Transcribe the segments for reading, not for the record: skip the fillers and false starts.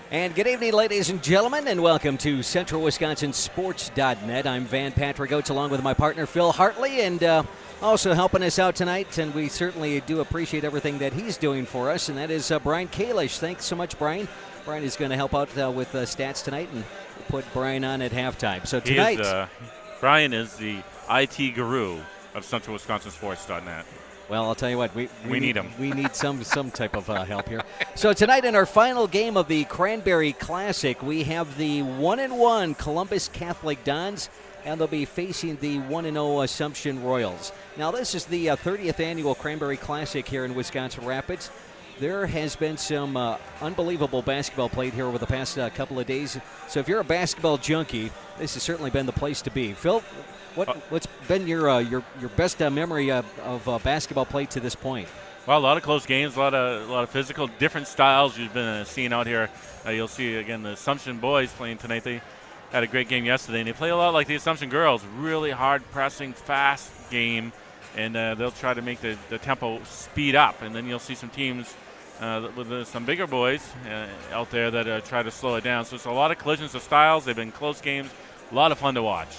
And good evening, ladies and gentlemen, and welcome to Central Wisconsin Sports.net. I'm Van Patrick Oates along with my partner Phil Hartley, and also helping us out tonight, and we certainly do appreciate everything that he's doing for us, and that is Brian Kalish. Thanks so much, Brian. Brian is going to help out with stats tonight, and we'll put Brian on at halftime. So tonight, Brian is the IT guru of Central Wisconsin Sports.net. Well, I'll tell you what, we need him. We need some type of help here. So tonight in our final game of the Cranberry Classic, we have the 1-1 Columbus Catholic Dons, and they'll be facing the 1-0 Assumption Royals. Now, this is the 30th annual Cranberry Classic here in Wisconsin Rapids. There has been some unbelievable basketball played here over the past couple of days. So if you're a basketball junkie, this has certainly been the place to be. Phil, what's been your best memory of basketball played to this point? Well, a lot of close games, a lot of physical, different styles you've been seeing out here. You'll see, again, the Assumption boys playing tonight. They had a great game yesterday, and they play a lot like the Assumption girls. Really hard-pressing, fast game, and they'll try to make the tempo speed up. And then you'll see some teams with some bigger boys out there that try to slow it down. So it's a lot of collisions of styles. They've been close games. A lot of fun to watch.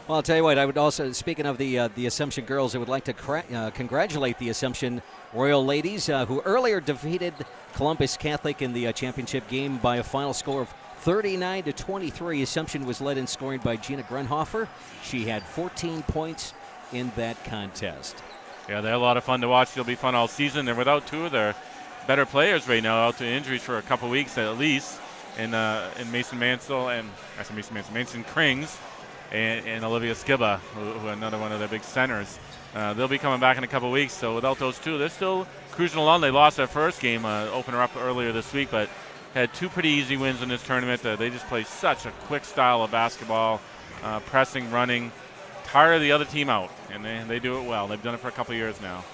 Well, I'll tell you what, I would also, speaking of the Assumption girls, I would like to congratulate the Assumption Royal ladies who earlier defeated Columbus Catholic in the championship game by a final score of 39-23. Assumption was led in scoring by Gina Grunhofer. She had 14 points in that contest. Yeah, they're a lot of fun to watch. They'll be fun all season. They're without two of their better players right now, out to injuries for a couple weeks at least, in Mason Mansell and Mason Krings. And Olivia Skiba, who another one of their big centers. They'll be coming back in a couple weeks, so without those two, they're still cruising along. They lost their first game, opener up earlier this week, but had two pretty easy wins in this tournament. They just play such a quick style of basketball, pressing, running, tire the other team out, and they do it well. They've done it for a couple years now.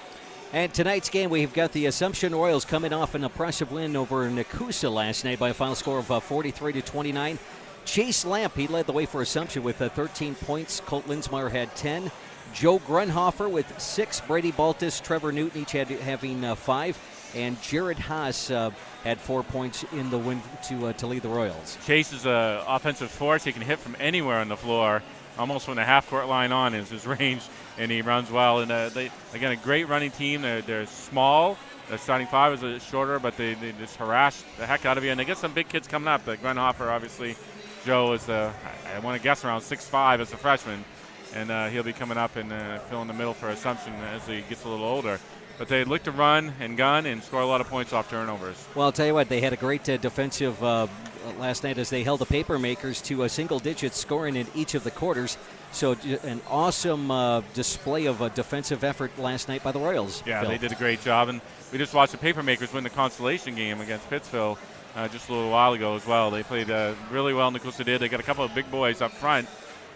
And tonight's game, we've got the Assumption Royals coming off an impressive win over Nakusa last night by a final score of 43-29. Chase Lamp, he led the way for Assumption with 13 points. Colt Linsmeyer had 10. Joe Grunhofer with 6. Brady Baltus, Trevor Newton each having 5. And Jared Haas had 4 points in the win to lead the Royals. Chase is an offensive force. He can hit from anywhere on the floor. Almost from the half-court line on is his range, and he runs well. And they, again, a great running team. They're small. Their starting five is shorter, but they just harass the heck out of you. And they get some big kids coming up. Grunhofer, obviously. Joe is, I want to guess, around 6'5" as a freshman, and he'll be coming up and filling the middle for Assumption as he gets a little older. But they look to run and gun and score a lot of points off turnovers. Well, I'll tell you what, they had a great defensive last night as they held the Papermakers to a single-digit scoring in each of the quarters. So an awesome display of a defensive effort last night by the Royals. Yeah, Phil. They did a great job. And we just watched the Papermakers win the consolation game against Pittsville just a little while ago as well. They played really well. Nakusa did. They got a couple of big boys up front,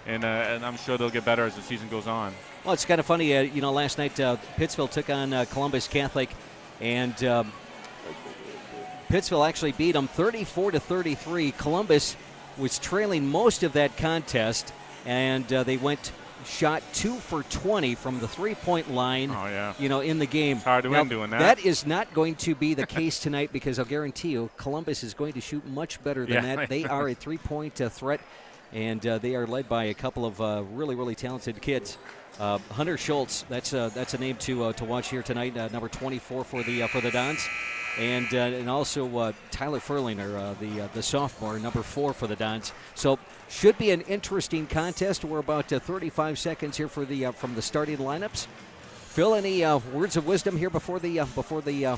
and I'm sure they'll get better as the season goes on. Well, it's kind of funny. Last night Pittsville took on Columbus Catholic, and Pittsville actually beat them 34-33. Columbus was trailing most of that contest, and they shot 2 for 20 from the three-point line. Oh, yeah. In the game. It's hard to win doing that. That is not going to be the case tonight, because I'll guarantee you Columbus is going to shoot much better than that. They are a three-point threat, and they are led by a couple of really, really talented kids. Hunter Schultz, that's a name to watch here tonight. Number 24 for the Dons, and also Tyler Furlinger, the sophomore, number 4 for the Dons. So should be an interesting contest. We're about 35 seconds here for the from the starting lineups. Phil, any words of wisdom here before the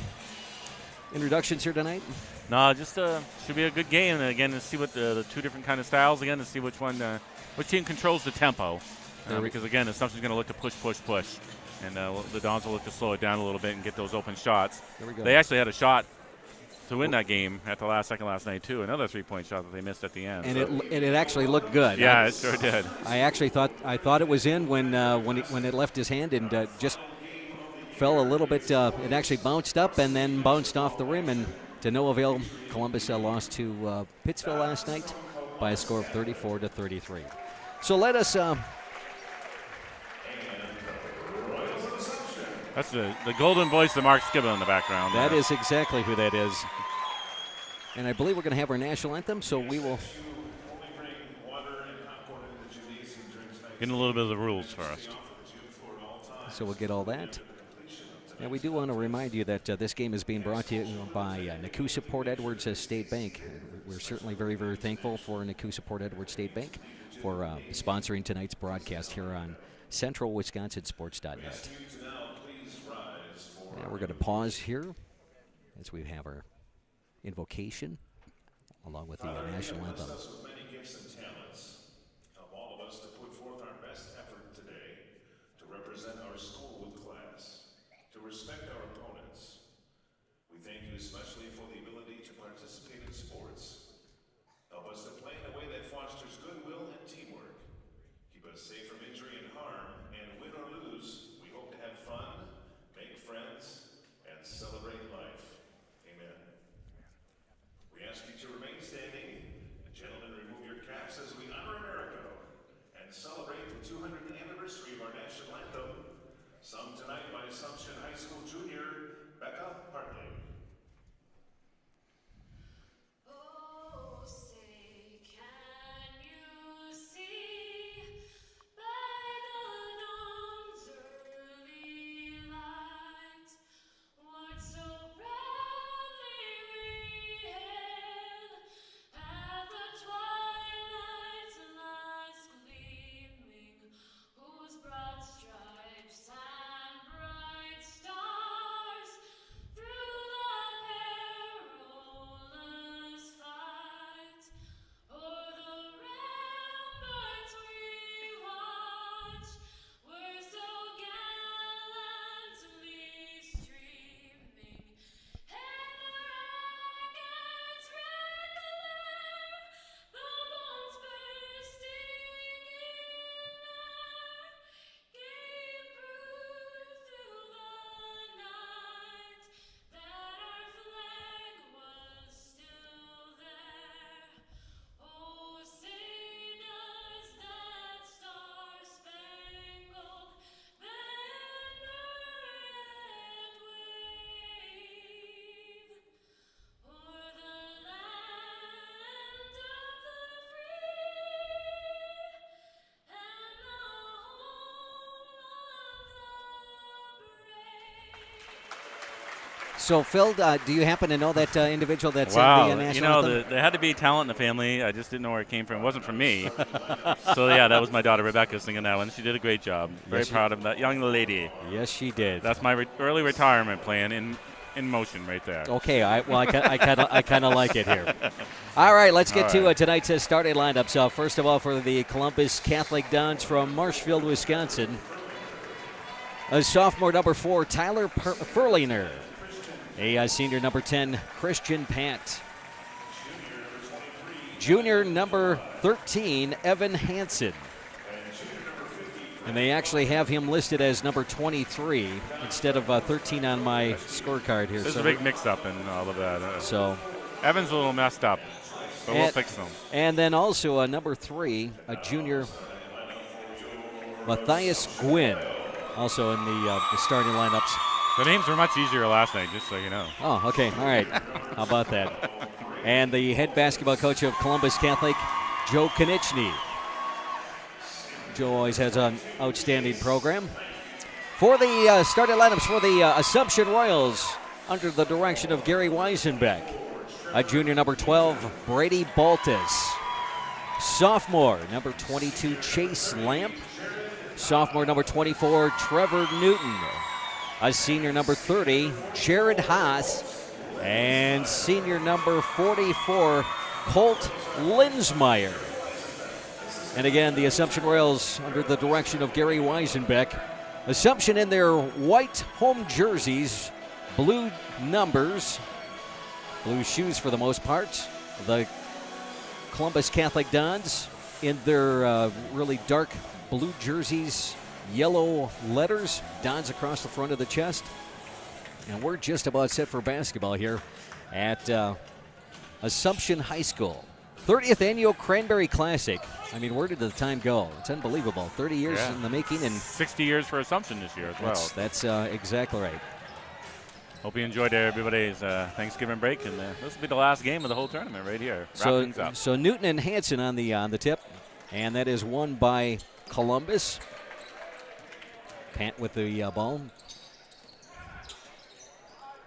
introductions here tonight? No, just should be a good game. And again, to see what the two different kind of styles again, to see which team controls the tempo. Because again, Assumption's going to look to push, and the Dons will look to slow it down a little bit and get those open shots. There we go. They actually had a shot to win that game at the last second last night too. Another three-point shot that they missed at the end. And it actually looked good. Yeah, it sure did. I actually thought it was in when it left his hand and just fell a little bit. It actually bounced up and then bounced off the rim, and to no avail. Columbus lost to Pittsville last night by a score of 34-33. So let us. That's the golden voice of Mark Skiba in the background. That is exactly who that is. And I believe we're going to have our national anthem, so we will. Getting a little bit of the rules first. So we'll get all that. And we do want to remind you that this game is being brought to you by Nakusa Port Edwards State Bank. We're certainly very, very thankful for Nakusa Port Edwards State Bank for sponsoring tonight's broadcast here on CentralWisconsinSports.net. We're going to pause here as we have our invocation along with the national anthem. Many gifts and talents. Help all of us to put forth our best effort today to represent our school with class, to respect our opponents. We thank you especially for the ability to participate in sports. Help us to play in a way that fosters goodwill and teamwork. Keep us safe from injury and harm, and win or lose, we hope to have fun, make friends, and celebrate life. Amen. We ask you to remain standing. Gentlemen, remove your caps as we honor America and celebrate the 200th anniversary of our national anthem, sung tonight by Assumption High School junior Becca Hartley. Oh, say, can you see by the dawn's early light what so proudly we hailed at the twilight's last gleaming, whose broad stripes and bright stars through the perilous fight o'er the ramparts we watch were so gallantly streaming, and the rocket's red glare, the bombs bursting in air, gave proof through the night that our flag was still there. Oh, say does that star-spangled banner yet wave o'er the land of the free and the home of the brave? So, Phil, do you happen to know that individual that's Wow, in the national anthem? there had to be talent in the family. I just didn't know where it came from. It wasn't from me. So, yeah, that was my daughter Rebecca singing that one. She did a great job. Very proud of that young lady. Yes, she did. That's my early retirement plan in motion right there. Okay, I kind of like it here. All right, let's get to tonight's starting lineup. So, first of all, for the Columbus Catholic Dons from Marshfield, Wisconsin, a sophomore number 4, Tyler Furlinger. A senior number 10, Christian Pant. Junior number 13, Evan Hansen. And they actually have him listed as number 23 instead of 13 on my scorecard here. There's a big mix-up in all of that. So Evan's a little messed up, but we'll fix them. And then also number 3, a junior, Matthias Gwynn, also in the starting lineups. The names were much easier last night, just so you know. Oh, okay. All right. How about that? And the head basketball coach of Columbus Catholic, Joe Konieczny. Joe always has an outstanding program. For the starting lineups for the Assumption Royals, under the direction of Gary Weisenbeck, a junior number 12, Brady Baltus. Sophomore number 22, Chase Lamp. Sophomore number 24, Trevor Newton. A senior number 30, Jared Haas. And senior number 44, Colt Linsmeyer. And again, the Assumption Royals under the direction of Gary Weisenbeck. Assumption in their white home jerseys, blue numbers, blue shoes for the most part. The Columbus Catholic Dons in their really dark blue jerseys, yellow letters, Dons across the front of the chest. And we're just about set for basketball here at Assumption High School. 30th Annual Cranberry Classic. I mean, where did the time go? It's unbelievable. 30 years in the making. And 60 years for Assumption this year as well. That's exactly right. Hope you enjoyed everybody's Thanksgiving break, and this will be the last game of the whole tournament right here. Wrap things up. So Newton and Hanson on the tip, and that is won by Columbus. Pant with the ball.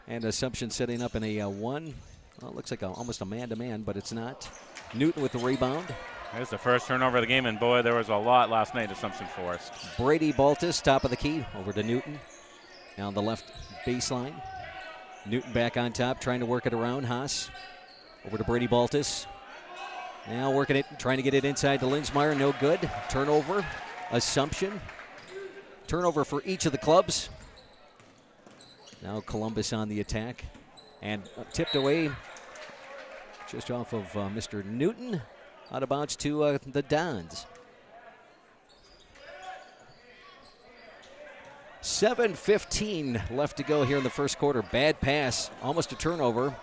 And Assumption setting up in a one. Well, it looks like almost a man-to-man, but it's not. Newton with the rebound. There's the first turnover of the game, and boy, there was a lot last night Assumption forced. Brady Baltus, top of the key, over to Newton. Now on the left baseline. Newton back on top, trying to work it around. Haas over to Brady Baltus. Now working it, trying to get it inside to Linsmeyer. No good. Turnover. Assumption. Turnover for each of the clubs. Now Columbus on the attack. And tipped away just off of Mr. Newton. Out of bounds to the Dons. 7:15 left to go here in the first quarter. Bad pass, almost a turnover.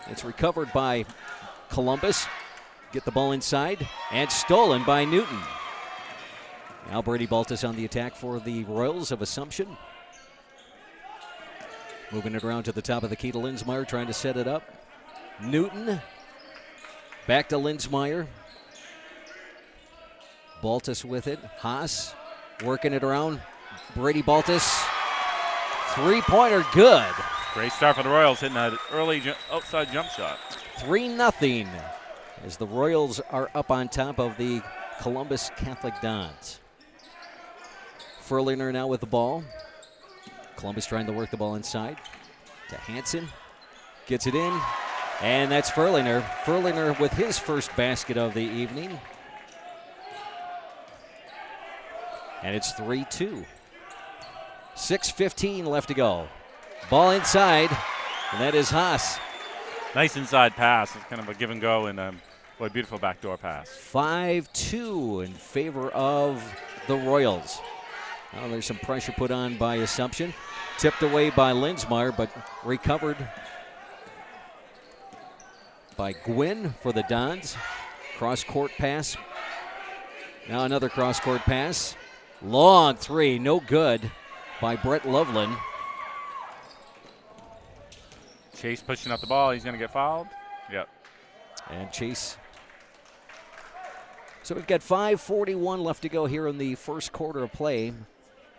It's recovered by Columbus. Get the ball inside, and stolen by Newton. Now Brady Baltus on the attack for the Royals of Assumption. Moving it around to the top of the key to Linsmeyer, trying to set it up. Newton, back to Linsmeyer. Baltus with it. Haas working it around. Brady Baltus. Three-pointer good. Great start for the Royals, hitting that early outside jump shot. 3-0 as the Royals are up on top of the Columbus Catholic Dons. Furlinger now with the ball. Columbus trying to work the ball inside to Hanson. Gets it in, and that's Furlinger. Furlinger with his first basket of the evening. And it's 3-2. 6:15 left to go. Ball inside, and that is Haas. Nice inside pass. It's kind of a give and go, and boy, beautiful backdoor pass. 5-2 in favor of the Royals. Now there's some pressure put on by Assumption. Tipped away by Linsmeyer, but recovered by Gwynn for the Dons. Cross-court pass. Now another cross-court pass. Long three, no good by Brett Loveland. Chase pushing up the ball. He's going to get fouled. Yep. And Chase. So we've got 5:41 left to go here in the first quarter of play.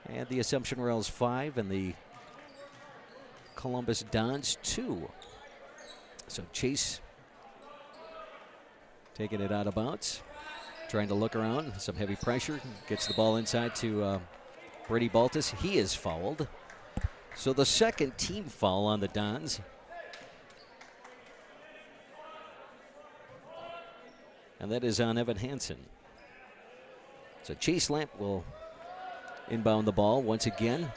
And the Assumption Royals 5 and the Columbus Dons 2. So Chase taking it out of bounds. Trying to look around, some heavy pressure. Gets the ball inside to Brady Baltus. He is fouled. So the second team foul on the Dons. And that is on Evan Hansen. So Chase Lamp will inbound the ball once again.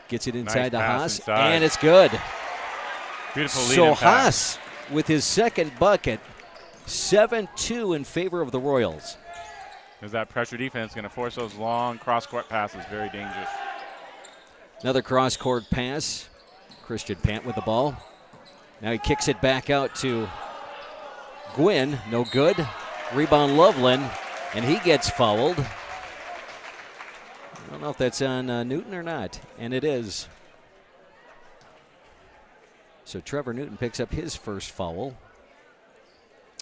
Gets it inside to Haas, and it's good. Beautiful lead. So Haas with his second bucket, 7-2 in favor of the Royals. Is that pressure defense going to force those long cross-court passes? Very dangerous. Another cross-court pass. Christian Pant with the ball. Now he kicks it back out to Gwynn. No good. Rebound Loveland, and he gets fouled. I don't know if that's on Newton or not, and it is. So Trevor Newton picks up his first foul,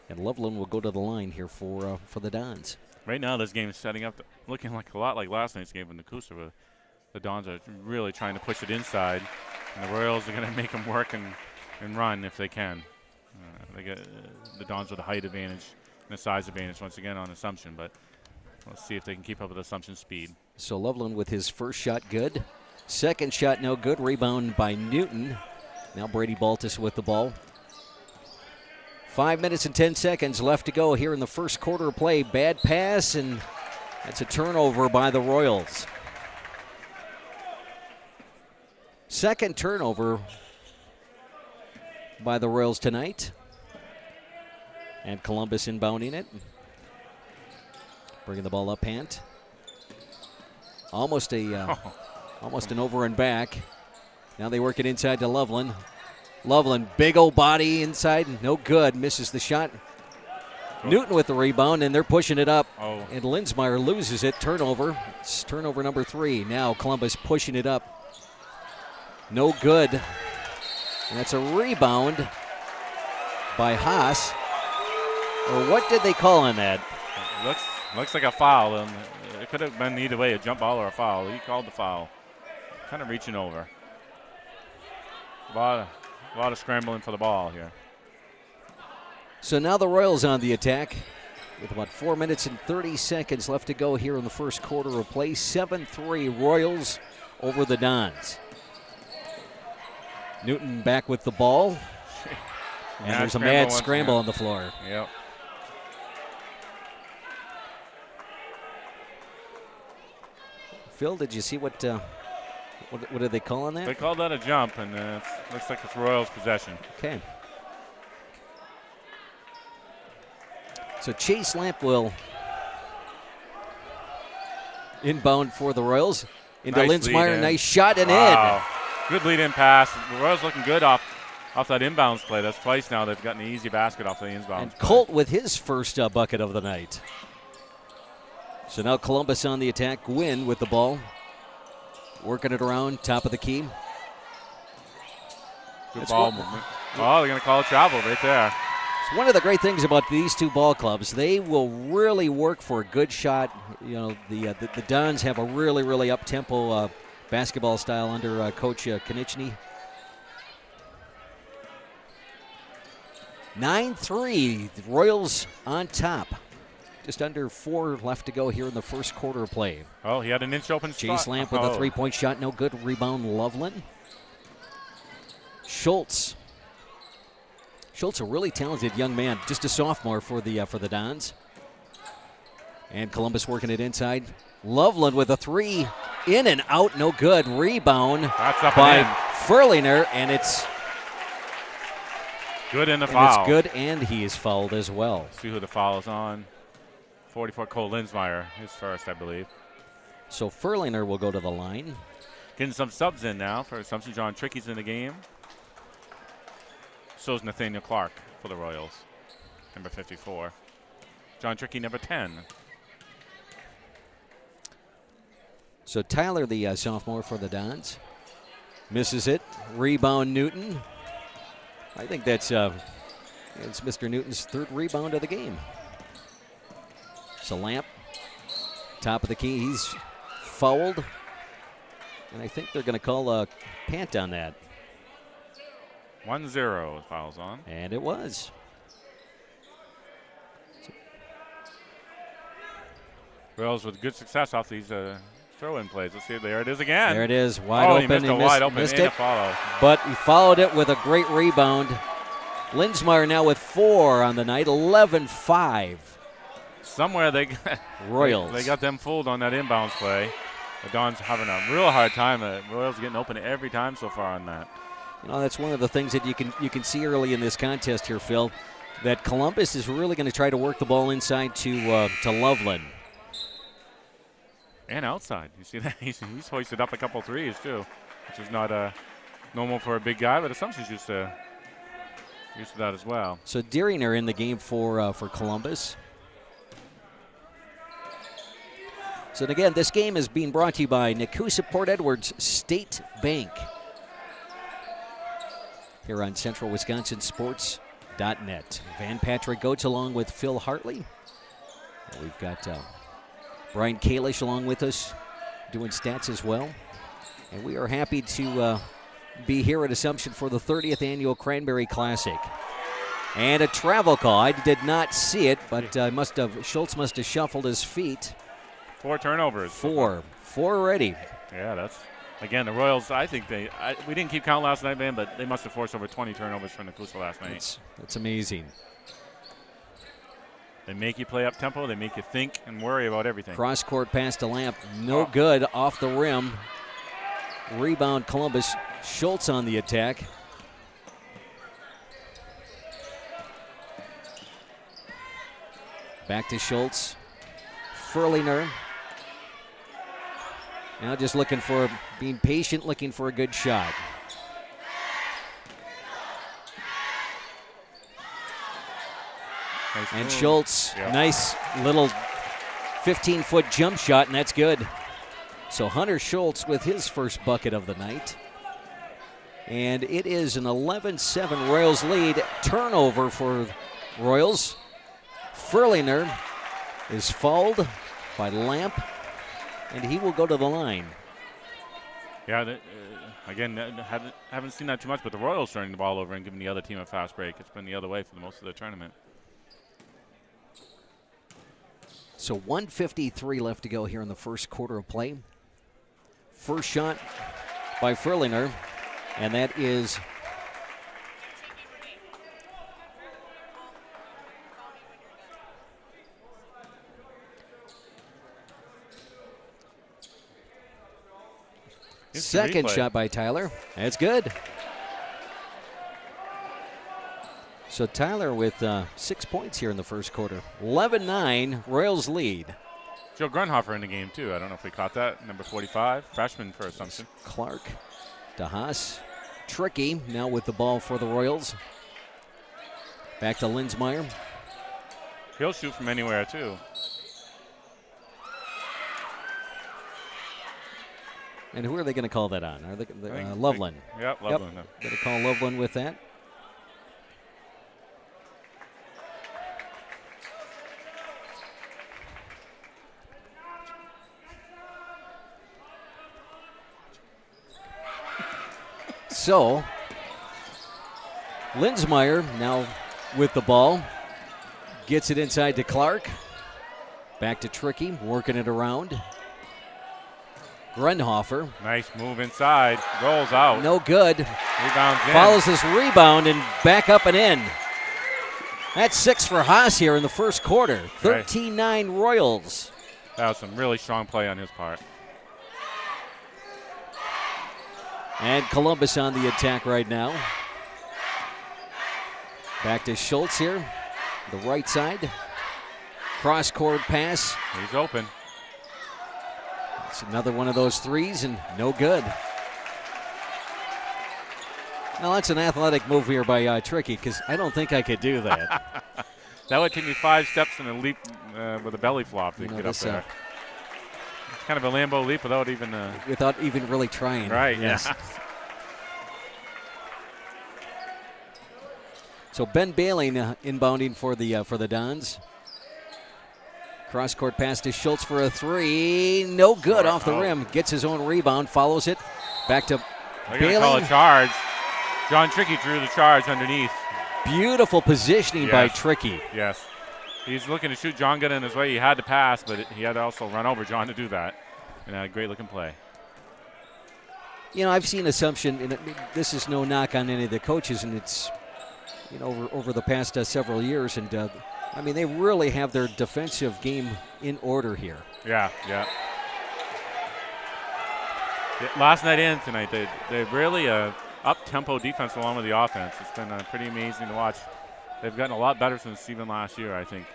and Loveland will go to the line here for the Dons. Right now, this game is setting up, looking like a lot like last night's game in Nakusa. The Dons are really trying to push it inside, and the Royals are going to make them work and run if they can. They get the Dons with a height advantage and a size advantage once again on Assumption, but let's see if they can keep up with Assumption's speed. So Loveland with his first shot good. Second shot no good. Rebound by Newton. Now Brady Baltus with the ball. 5 minutes and 10 seconds left to go here in the first quarter of play. Bad pass, and that's a turnover by the Royals. Second turnover by the Royals tonight. And Columbus inbounding it. Bringing the ball up, Pant. Almost an over and back. Now they work it inside to Loveland. Loveland, big old body inside, no good, misses the shot. Newton with the rebound, and they're pushing it up. And Linsmeyer loses it, turnover. It's turnover number 3. Now Columbus pushing it up. No good. And that's a rebound by Haas. Or what did they call on that? Looks like a foul, and it could have been either way, a jump ball or a foul. He called the foul. Kind of reaching over. A lot of scrambling for the ball here. So now the Royals on the attack with about 4 minutes and 30 seconds left to go here in the first quarter of play. 7-3 Royals over the Dons. Newton back with the ball. And there's a mad scramble on the floor. Yep. Phil, did you see what did they call on that? They called that a jump, and it looks like it's Royals' possession. Okay. So Chase Lamp will inbound for the Royals. Into Linsmeyer, nice shot and in. Good lead-in pass. The Royals looking good off that inbounds play. That's twice now they've gotten an easy basket off the inbounds. And Colt with his first bucket of the night. So now Columbus on the attack. Gwynn with the ball. Working it around, top of the key. Good ball movement. Oh, they're going to call a travel right there. It's one of the great things about these two ball clubs. They will really work for a good shot. You know, the Dons have a really up-tempo basketball style under Coach Konieczny. 9-3, the Royals on top. Just under 4 left to go here in the first quarter of play. Oh, he had an inch open spot. Chase Lamp with a three-point shot, no good. Rebound, Loveland. Schultz, a really talented young man, just a sophomore for the Dons. And Columbus working it inside. Loveland with a three, in and out, no good. Rebound by Furlinger, and it's good in the foul. It's good, and he is fouled as well. See who the foul is on. 44 Cole Linsmeyer, his first, I believe. So Furlinger will go to the line. Getting some subs in now for assumption. John Tricky's in the game. So is Nathaniel Clark for the Royals, number 54. John Tricky, number 10. So Tyler, the sophomore for the Dons, misses it. Rebound Newton. I think it's Mr. Newton's third rebound of the game. So Lamp, top of the key, he's fouled. And I think they're going to call a pant on that. 1-0 fouls on. And it was. Royals with good success off these throw-in plays. Let's see, there it is again. There it is, wide open. He missed a wide open missed and it, a follow. But he followed it with a great rebound. Linsmeyer now with 4 on the night, 11-5. Somewhere they got, Royals. They got them fooled on that inbounds play. The Dons having a real hard time. Royals getting open every time so far on that. You know, that's one of the things that you can see early in this contest here, Phil, that Columbus is really going to try to work the ball inside to Loveland. And outside. You see that? He's hoisted up a couple threes, too, which is not normal for a big guy, but Assumption's used to that as well. So Deeringer in the game for Columbus. So again, this game is being brought to you by Nakusa Port Edwards State Bank here on CentralWisconsinSports.net. Van Patrick Goetz along with Phil Hartley. We've got Brian Kalish along with us doing stats as well. And we are happy to be here at Assumption for the 30th annual Cranberry Classic. And a travel call. I did not see it, but Schultz must have shuffled his feet. 4 turnovers. 4 already. Yeah, that's, again, the Royals, I think we didn't keep count last night, man, but they must have forced over 20 turnovers from Nakusa last night. That's amazing. They make you play up tempo. They make you think and worry about everything. Cross-court pass to Lamp. No good off the rim. Rebound Columbus. Schultz on the attack. Back to Schultz. Furlinger. Now just being patient, looking for a good shot. And Schultz, nice little 15-foot jump shot, and that's good. So Hunter Schultz with his first bucket of the night. And it is an 11-7 Royals lead. Turnover for Royals. Furlinger is fouled by Lamp, and he will go to the line. Yeah, again, haven't seen that too much, but the Royals turning the ball over and giving the other team a fast break. It's been the other way for most of the tournament. So 1:53 left to go here in the first quarter of play. First shot by Furlinger, and that is second shot by Tyler. That's good. So Tyler with 6 points here in the first quarter. 11-9, Royals lead. Joe Grunhofer in the game, too. I don't know if we caught that. Number 45, freshman for Assumption. Clark, DeHaas, Tricky now with the ball for the Royals. Back to Linsmeyer. He'll shoot from anywhere, too. And who are they going to call that on? Are they Loveland? Yep, Loveland. Yep. Going to call Loveland with that. So, Linsmeyer now with the ball. Gets it inside to Clark. Back to Tricky, working it around. Grunhofer. Nice move inside. Rolls out. No good. Rebounds in. Follows this rebound and back up and in. That's 6 for Haas here in the first quarter. 13-9 Royals. That was some really strong play on his part. And Columbus on the attack right now. Back to Schultz here. The right side. Cross-court pass. He's open. It's another one of those threes and no good. Now that's an athletic move here by Tricky because I don't think I could do that. That would take me 5 steps and a leap with a belly flop to get up there. It's kind of a Lambeau leap without even really trying. Right. Yes. Yeah. So Ben Bailing inbounding for the Dons. Cross-court pass to Schultz for a three. No good off the rim. Gets his own rebound. Follows it. Back to They're Bailing. Call a charge. John Tricky drew the charge underneath. Beautiful positioning by Tricky. Yes. He's looking to shoot. John got in his way. He had to pass, but he had to also run over John to do that. And a great-looking play. You know, I've seen Assumption, and this is no knock on any of the coaches, and it's, you know, over the past several years, and I mean, they really have their defensive game in order here. Yeah. Last night and tonight, they really up-tempo defense along with the offense. It's been pretty amazing to watch. They've gotten a lot better since even last year, I think.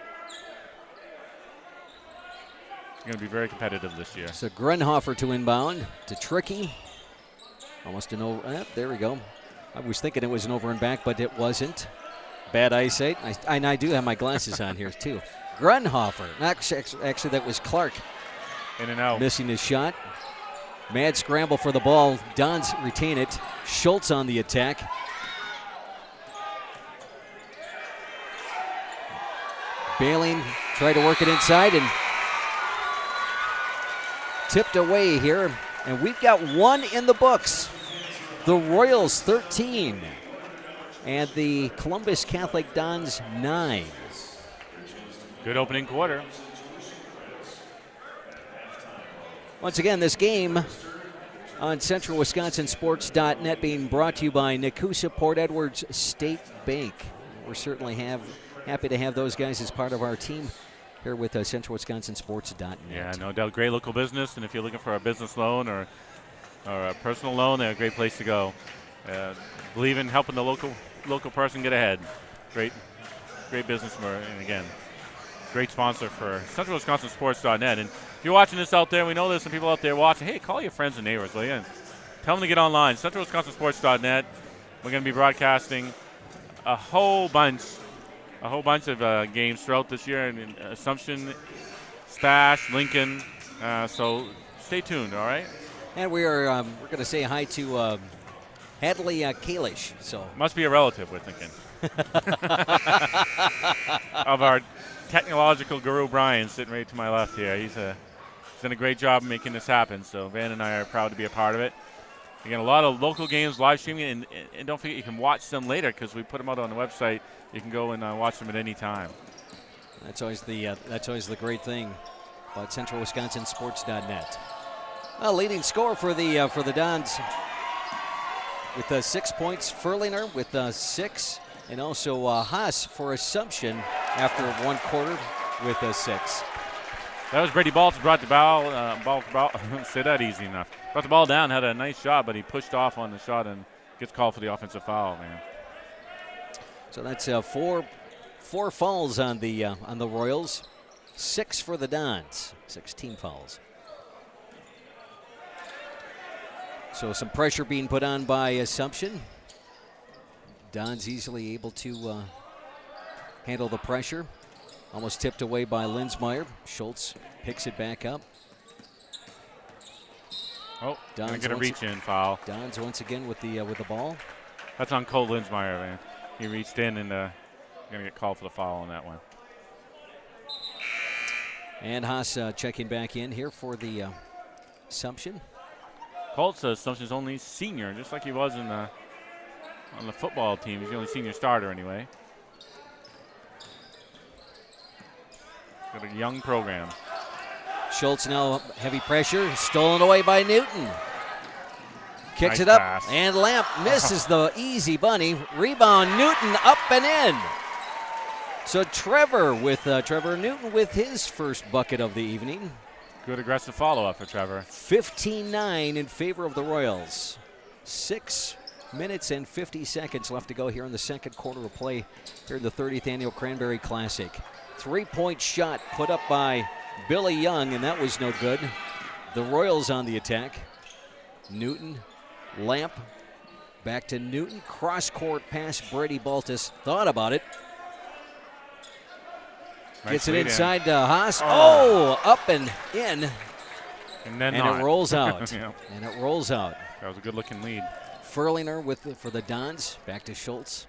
It's going to be very competitive this year. So Grunhofer to inbound to Tricky. Almost an over. There we go. I was thinking it was an over and back, but it wasn't. Bad eyesight. I do have my glasses on here, too. Grunhofer. Actually, that was Clark. In and out. Missing his shot. Mad scramble for the ball. Dons retain it. Schultz on the attack. Bailing tried to work it inside and tipped away here. And we've got one in the books. The Royals 13 and the Columbus Catholic Dons 9. Good opening quarter. Once again, this game on CentralWisconsinSports.net being brought to you by Nakusa Port Edwards State Bank. We're certainly happy to have those guys as part of our team here with CentralWisconsinSports.net. Yeah, no doubt. Great local business, and if you're looking for a business loan or a personal loan, they're a great place to go. Believe in helping the local person get ahead. Great business, and again, great sponsor for CentralWisconsinSports.net. And if you're watching this out there, we know there's some people out there watching. Hey, call your friends and neighbors, will you? And tell them to get online. CentralWisconsinSports.net. We're going to be broadcasting a whole bunch of games throughout this year in Assumption, Spash, Lincoln. So stay tuned, all right? And we're going to say hi to Hadley Kalish. So must be a relative, we're thinking. Of our technological guru Brian sitting right to my left here. He's done a great job making this happen. So Van and I are proud to be a part of it. Again, a lot of local games live streaming, and don't forget you can watch them later because we put them out on the website. You can go and watch them at any time. That's always the great thing about CentralWisconsinSports.net. Leading scorer for the Dons with 6 points. Furlinger with 6, and also Haas for Assumption after 1 quarter with 6. That was Brady Baltz brought the ball. Say that easy enough. Brought the ball down, had a nice shot, but he pushed off on the shot and gets called for the offensive foul, man. So that's 4 fouls on the Royals, 6 for the Dons, 6 team fouls. So some pressure being put on by Assumption. Dons easily able to handle the pressure. Almost tipped away by Linsmeyer. Schultz picks it back up. Oh, gonna get a reach-in foul. Dons once again with the ball. That's on Cole Linsmeyer, man. He reached in and gonna get called for the foul on that one. And Haas checking back in here for the Assumption. Colt's Assumption's only senior, just like he was on the football team. He's the only senior starter anyway. Got a young program. Schultz now heavy pressure, stolen away by Newton. Kicks Nice it up, pass. and Lamp misses the easy bunny. Rebound, Newton up and in. So Trevor Newton with his first bucket of the evening. Good aggressive follow-up for Trevor. 15-9 in favor of the Royals. 6 minutes and 50 seconds left to go here in the second quarter of play here in the 30th Annual Cranberry Classic. 3-point shot put up by Billy Young, and that was no good. The Royals on the attack. Newton, Lamp, back to Newton. Cross-court pass, Brady Baltus thought about it. Nice Gets it lead inside to Haas. Oh, up and in. And then And it rolls out. Yeah. And it rolls out. That was a good-looking lead. Furlinger for the Dons. Back to Schultz.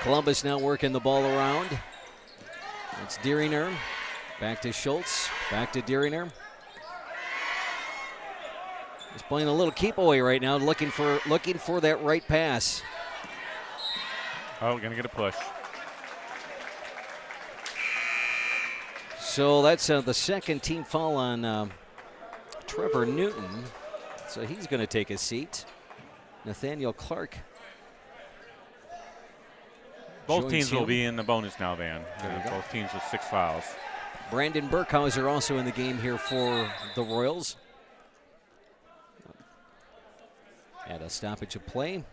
Columbus now working the ball around. It's Dieringer. Back to Schultz. Back to Dieringer. He's playing a little keep away right now, looking for that right pass. Oh, we're gonna get a push. So that's the second team foul on Trevor Newton. So he's going to take a seat. Nathaniel Clark. Both teams will him. be in the bonus now, Van. There you go. Both teams with 6 fouls. Brandon Burkhauser also in the game here for the Royals. At a stoppage of play.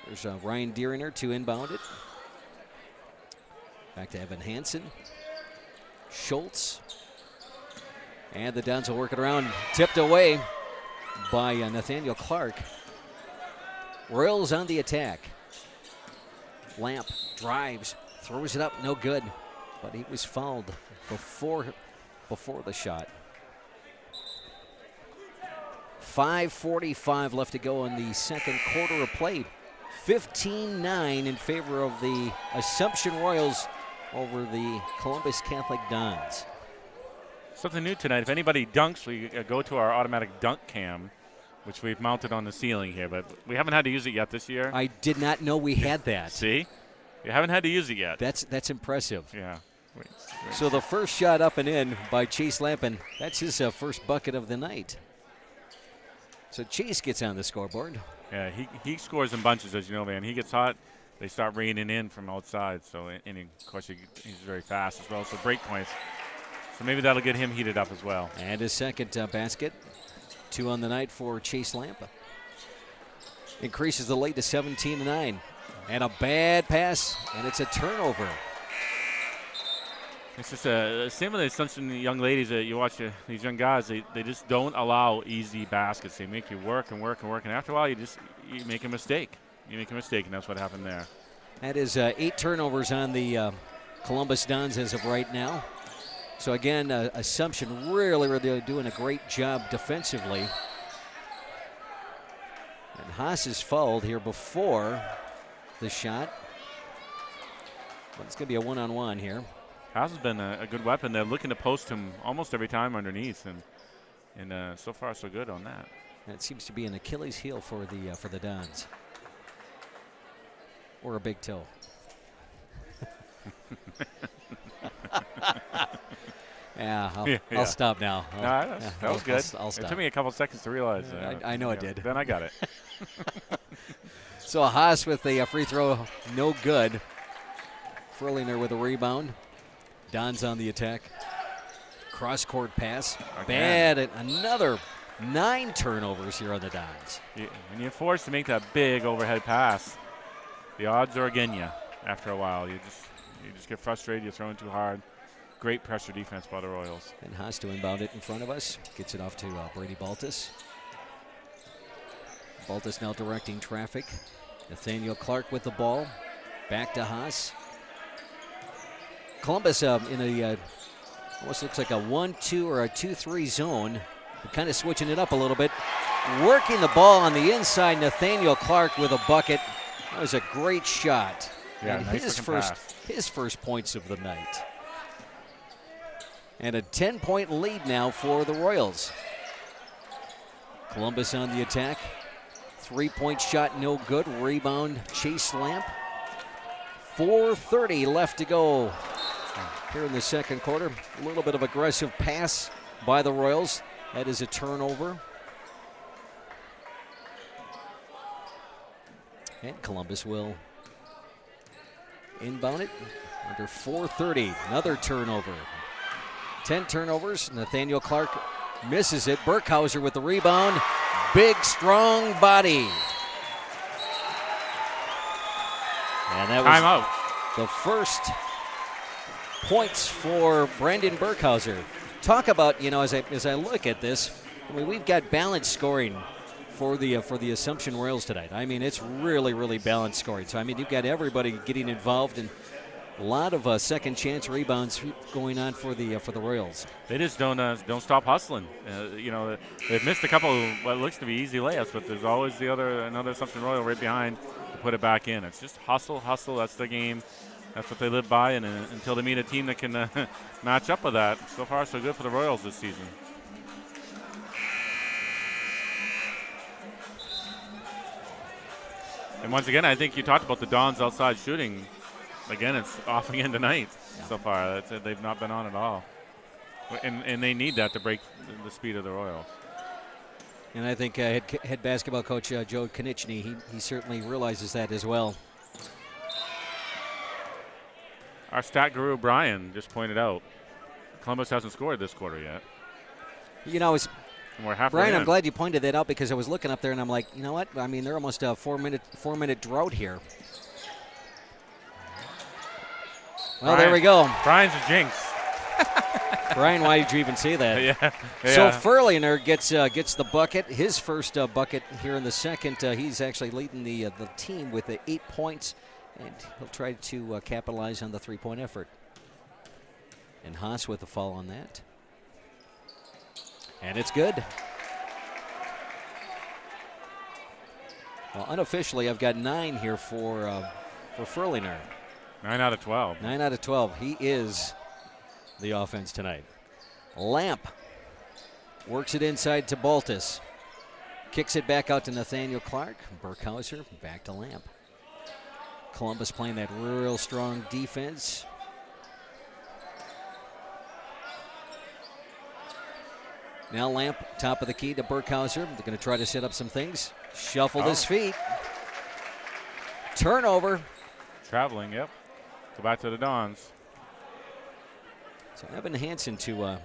There's Ryan Dieringer to inbound it. Back to Evan Hansen. Schultz. And the Dons will work it around. Tipped away by Nathaniel Clark. Royals on the attack. Lamp drives, throws it up, no good. But he was fouled before the shot. 5:45 left to go in the second quarter of play. 15-9 in favor of the Assumption Royals over the Columbus Catholic Dons. Something new tonight. If anybody dunks, we go to our automatic dunk cam, which we've mounted on the ceiling here, but we haven't had to use it yet this year. I did not know we had that. See? You haven't had to use it yet. That's impressive. Yeah. Wait. So the first shot up and in by Chase Lampin, that's his first bucket of the night. So Chase gets on the scoreboard. Yeah, he scores in bunches, as you know, Van. He gets hot, they start raining in from outside. So, and of course, he's very fast as well. So break points. So maybe that'll get him heated up as well. And his second basket. 2 on the night for Chase Lampa. Increases the lead to 17-9. And a bad pass, and it's a turnover. It's just same with the Assumption young ladies that you watch, these young guys, they just don't allow easy baskets. They make you work and work and work, and after a while you make a mistake. You make a mistake, and that's what happened there. That is 8 turnovers on the Columbus Dons as of right now. So again, Assumption really doing a great job defensively. And Haas is fouled here before the shot. But it's going to be a one-on-one here. Haas has been a good weapon. They're looking to post him almost every time underneath, and so far so good on that. That seems to be an Achilles heel for the Dons, or a big toe. I'll stop now. That was good. I'll stop. It took me a couple seconds to realize. I know it did. Then I got it. So Haas with the free throw, no good. Fröhlinger with a rebound. Don's on the attack. Cross-court pass. Again. Bad. Another 9 turnovers here on the Dons. When you're forced to make that big overhead pass, the odds are against you after a while. You just get frustrated. You're throwing too hard. Great pressure defense by the Royals. And Haas to inbound it in front of us. Gets it off to Brady Baltus. Baltus now directing traffic. Nathaniel Clark with the ball. Back to Haas. Columbus in a almost looks like a 1-2 or a 2-3 zone. Kind of switching it up a little bit. Working the ball on the inside. Nathaniel Clark with a bucket. That was a great shot. Yeah, and nice his first points of the night. And a 10-point lead now for the Royals. Columbus on the attack. 3-point shot, no good. Rebound, Chase Lamp. 4:30 left to go here in the second quarter. A little bit of aggressive pass by the Royals. That is a turnover. And Columbus will inbound it under 4:30. Another turnover. 10 turnovers. Nathaniel Clark misses it. Burkhauser with the rebound. Big, strong body. And that was timeout. The first points for Brandon Burkhauser. Talk about, as I look at this, I mean, we've got balanced scoring for the Assumption Royals tonight. I mean, it's really balanced scoring. So I mean, you've got everybody getting involved, and a lot of second chance rebounds going on for the Royals. They just don't stop hustling. They've missed a couple of what looks to be easy layups, but there's always another Assumption Royal right behind to put it back in. It's just hustle. That's the game. That's what they live by, and until they meet a team that can match up with that. So far, so good for the Royals this season. And once again, I think you talked about the Dons outside shooting. Again, it's off again tonight so far. They've not been on at all. And they need that to break the speed of the Royals. And I think head basketball coach Joe Konieczny, he certainly realizes that as well. Our stat guru, Brian, just pointed out Columbus hasn't scored this quarter yet. We're halfway Brian, in. I'm glad you pointed that out because I was looking up there and I'm like, you know what? I mean, they're almost a four-minute drought here. Well, there we go. Brian's a jinx. Brian, why did you even say that? Yeah. So Fröhlinger gets the bucket, his first bucket here in the second. He's actually leading the team with 8 points, and he'll try to capitalize on the three-point effort. And Haas with a foul on that. And it's good. Well, unofficially, I've got 9 here for Fröhlinger. 9 out of 12. 9 out of 12. He is the offense tonight. Lamp works it inside to Baltus. Kicks it back out to Nathaniel Clark. Burkhauser back to Lamp. Columbus playing that real strong defense. Now Lamp, top of the key to Burkhauser. They're going to try to set up some things. Shuffled his feet. Turnover. Traveling, yep. Go back to the Dons. So Evan Hansen to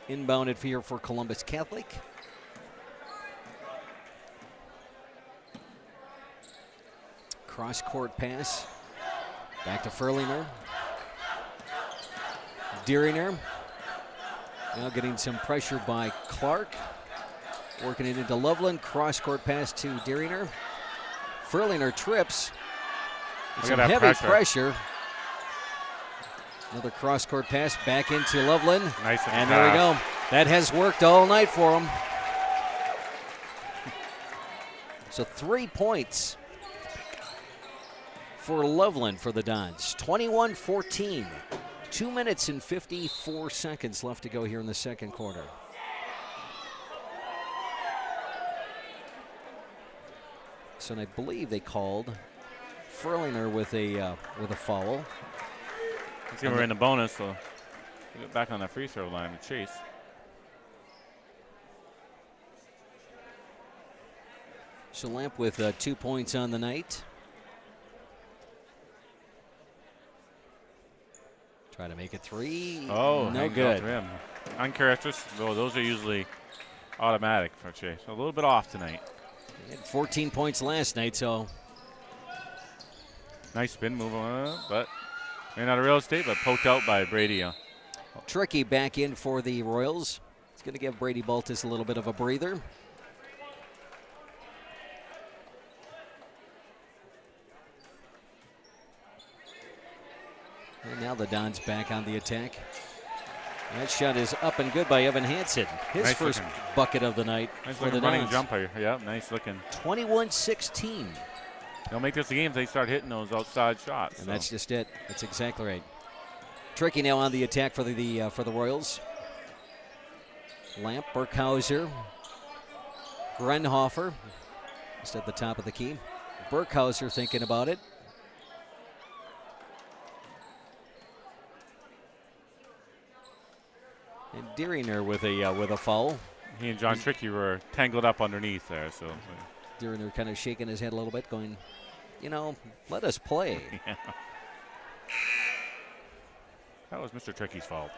inbound it here for Columbus Catholic. Cross-court pass. Back to Fröhlinger. Dieringer. Now getting some pressure by Clark. Working it into Loveland. Cross-court pass to Dieringer. Fröhlinger trips. Some heavy pressure. Another cross-court pass back into Loveland. Nice and there we go. That has worked all night for him. So 3 points for Loveland for the Dons. 21-14. 2 minutes and 54 seconds left to go here in the second quarter. So I believe they called Furlinger with a foul. Let's see, we're in the bonus, so we'll get back on the free throw line with Chase. So Lamp with 2 points on the night. Try to make it 3. Oh, no good. Uncharacteristic. Oh, those are usually automatic for Chase. A little bit off tonight. He had 14 points last night, so. Nice spin move on, but ran out of real estate, but poked out by Brady. Tricky back in for the Royals. It's going to give Brady Baltus a little bit of a breather. And now the Dons back on the attack. That shot is up and good by Evan Hansen. His nice first looking bucket of the night nice for the running Dons. jumper. Yeah, nice looking. 21-16. They'll make this a game if they start hitting those outside shots. And that's just it. That's exactly right. Tricky now on the attack for the Royals. Lamp, Burkhauser, Grenhofer, just at the top of the key. Burkhauser thinking about it. And Deeringer with a foul. He and John Tricky were tangled up underneath there. So Deeringer kind of shaking his head a little bit, going, let us play. Yeah. That was Mr. Tricky's fault.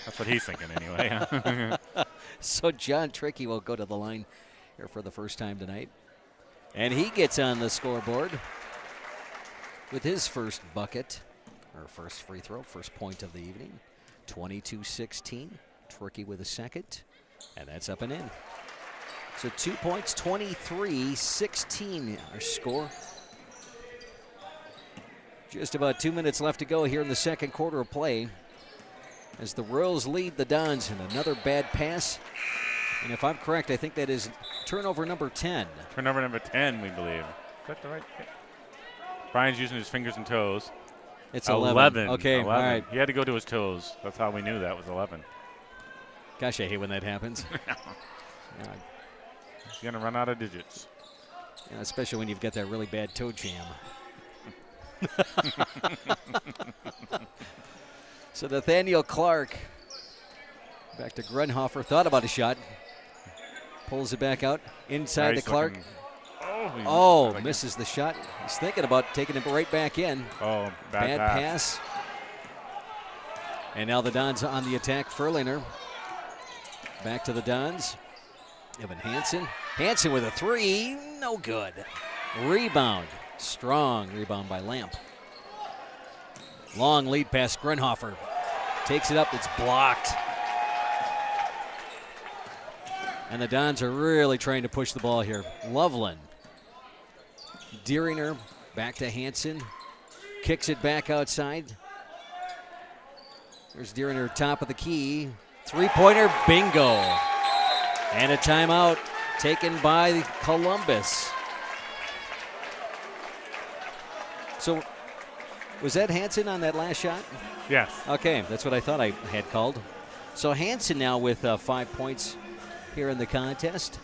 That's what he's thinking anyway. So John Tricky will go to the line here for the first time tonight. And he gets on the scoreboard with his first bucket, or first free throw, first point of the evening. 22-16. Tricky with a second, and that's up and in. So 2 points, 23-16 our score. Just about 2 minutes left to go here in the second quarter of play as the Royals lead the Dons in another bad pass. And if I'm correct, I think that is turnover number 10. Turnover number 10, we believe. Is that the right? Brian's using his fingers and toes. It's 11. Okay, 11. all right. He had to go to his toes. That's how we knew that was 11. Gosh, I hate when that happens. He's going to run out of digits. Yeah, especially when you've got that really bad toe jam. So Nathaniel Clark back to Grenhofer. Thought about a shot. Pulls it back out. Inside nice to Clark. Oh, misses the shot. He's thinking about taking it right back in. Oh, bad pass. And now the Dons on the attack. Furlinger back to the Dons. Evan Hansen. Hansen with a 3. No good. Rebound. Strong rebound by Lamp. Long lead pass. Grenhofer takes it up. It's blocked. And the Dons are really trying to push the ball here. Loveland. Deeringer back to Hansen. Kicks it back outside. There's Deeringer, top of the key. Three-pointer, bingo. And a timeout taken by Columbus. So, was that Hansen on that last shot? Yes. Okay, that's what I thought I had called. So Hansen now with 5 points here in the contest.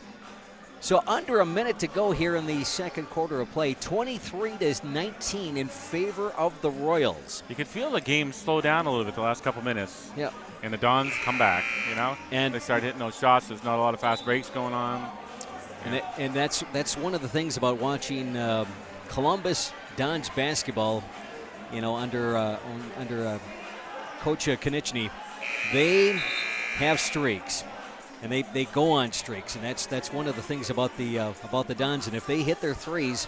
So under a minute to go here in the second quarter of play, 23-19 in favor of the Royals. You can feel the game slow down a little bit the last couple minutes. Yeah. And the Dons come back, And they start hitting those shots. There's not a lot of fast breaks going on. And that's one of the things about watching Columbus Dons basketball, under Coach Konieczny. They have streaks. And they go on streaks, and that's one of the things about the Dons. And if they hit their threes,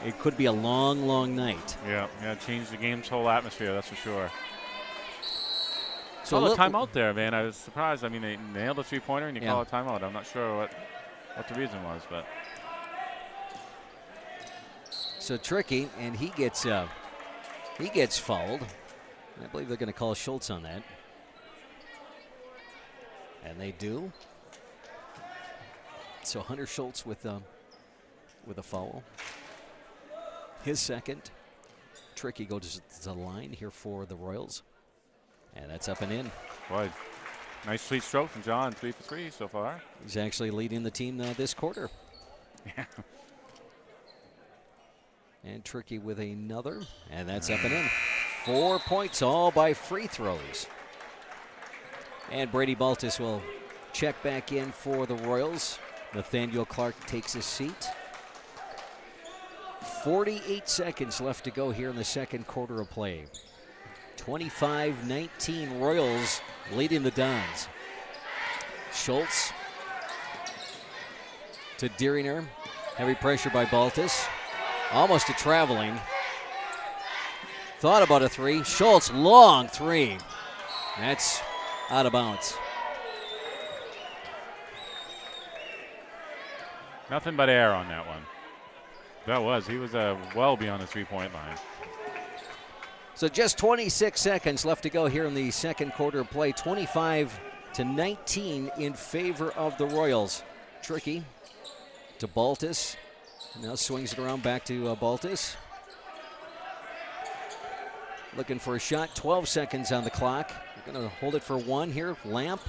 it could be a long, long night. Yeah, change the game's whole atmosphere, that's for sure. So the timeout there, man. I was surprised. I mean, they nailed a three-pointer, and you call a timeout. I'm not sure what the reason was, but. So Tricky, and he gets fouled. I believe they're going to call Schultz on that. And they do. So Hunter Schultz with a foul. His second. Tricky goes to the line here for the Royals. And that's up and in. Boy, nice sweet stroke from John. 3 for 3 so far. He's actually leading the team this quarter. Yeah. And Tricky with another. And that's up and in. 4 points all by free throws. And Brady Baltus will check back in for the Royals. Nathaniel Clark takes his seat. 48 seconds left to go here in the second quarter of play. 25-19 Royals leading the Dons. Schultz to Dieringer. Heavy pressure by Baltus. Almost a traveling. Thought about a three. Schultz, long three. That's out of bounds. Nothing but air on that one. He was well beyond the three-point line. So just 26 seconds left to go here in the second quarter of play. 25-19 in favor of the Royals. Tricky to Baltus. Now swings it around back to Baltus. Looking for a shot. 12 seconds on the clock. We're going to hold it for one here. Lamp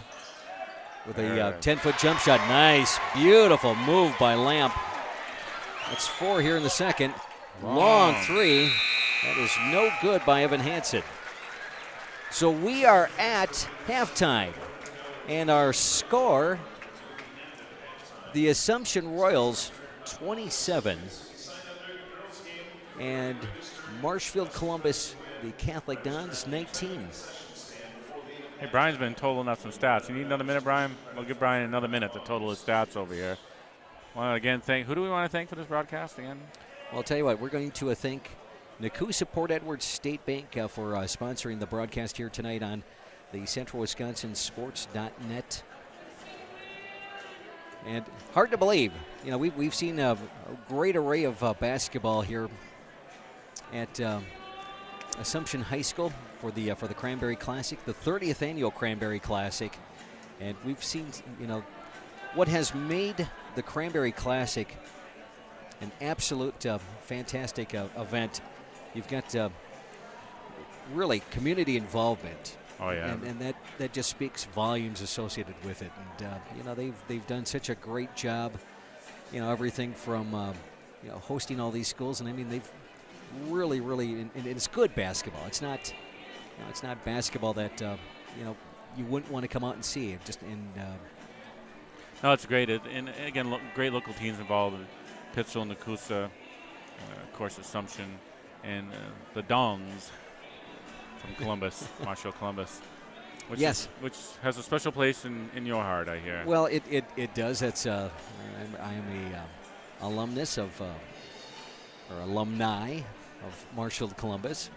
with a 10-foot jump shot. Nice, beautiful move by Lamp. That's 4 here in the second. Long three. That is no good by Evan Hansen. So we are at halftime. And our score, the Assumption Royals 27. And Marshfield Columbus, the Catholic Dons, 19. Hey, Brian's been totaling up some stats. You need another minute, Brian? We'll give Brian another minute to total his stats over here. Want to again thank, who do we want to thank for this broadcast again? Well, I'll tell you what, we're going to thank Nakusa Port Edwards State Bank for sponsoring the broadcast here tonight on the Central Wisconsin Sports.net. And hard to believe, you know, we've seen a great array of basketball here at Assumption High School for the Cranberry Classic, the 30th annual Cranberry Classic, and we've seen, you know, what has made the Cranberry Classic an absolute fantastic event. You've got really community involvement. Oh yeah, and that just speaks volumes associated with it. And you know, they've done such a great job. You know, everything from you know, hosting all these schools, and I mean, they've really, and it's good basketball. It's not, you know, it's not basketball that you know, you wouldn't want to come out and see. Just in no, it's great. And again, great local teams involved. Pittsville, Nakusa, of course, Assumption, and the Dongs from Columbus, Marshall Columbus. Which which has a special place in your heart, I hear. Well, it does. It's I am a alumnus of or alumni of Marshall Columbus.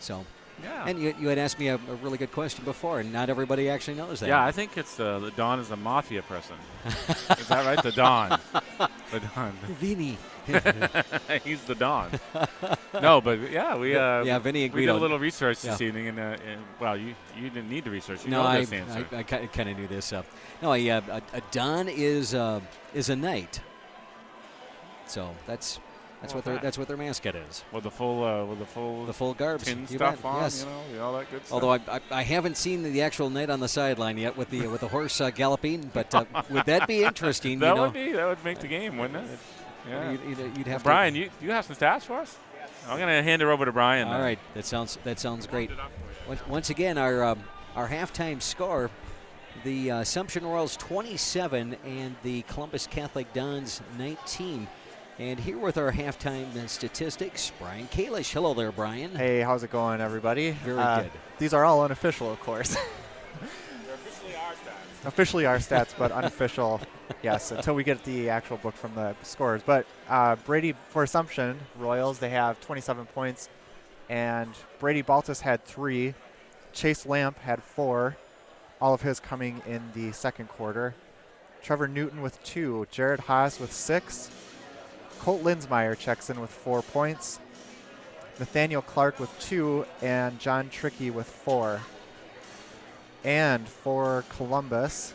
So. Yeah. And you had asked me a really good question before, and not everybody actually knows that. Yeah, I think it's the Don is a mafia person. Is that right? The Don. The Don. Vinny. He's the Don. No, but yeah, we Vinny and we did Guido. a little research this evening, and well, you didn't need the research. You no, know this answer. I kind of knew this. No, a Don is a knight. So that's what their mascot is. With the full garbs, tin you stuff bet. on, yes. you know, all that good stuff. Although I haven't seen the actual knight on the sideline yet with the horse galloping, but would that be interesting? That you know? that would make the game, wouldn't it? Yeah. You'd have Brian, to. you have some stats for us? I'm gonna hand it over to Brian. All right, that sounds great. Once again, our halftime score: the Assumption Royals 27 and the Columbus Catholic Dons 19. And here with our halftime statistics, Brian Kalish. Hello there, Brian. Hey, how's it going, everybody? Very good. These are all unofficial, of course. They're officially our stats. Officially our stats, but unofficial, yes, until we get the actual book from the scores. But Brady, for Assumption Royals, they have 27 points, and Brady Baltus had 3. Chase Lamp had 4, all of his coming in the second quarter. Trevor Newton with 2. Jared Haas with 6. Colt Linsmeyer checks in with 4 points. Nathaniel Clark with 2, and John Trickey with 4. And for Columbus,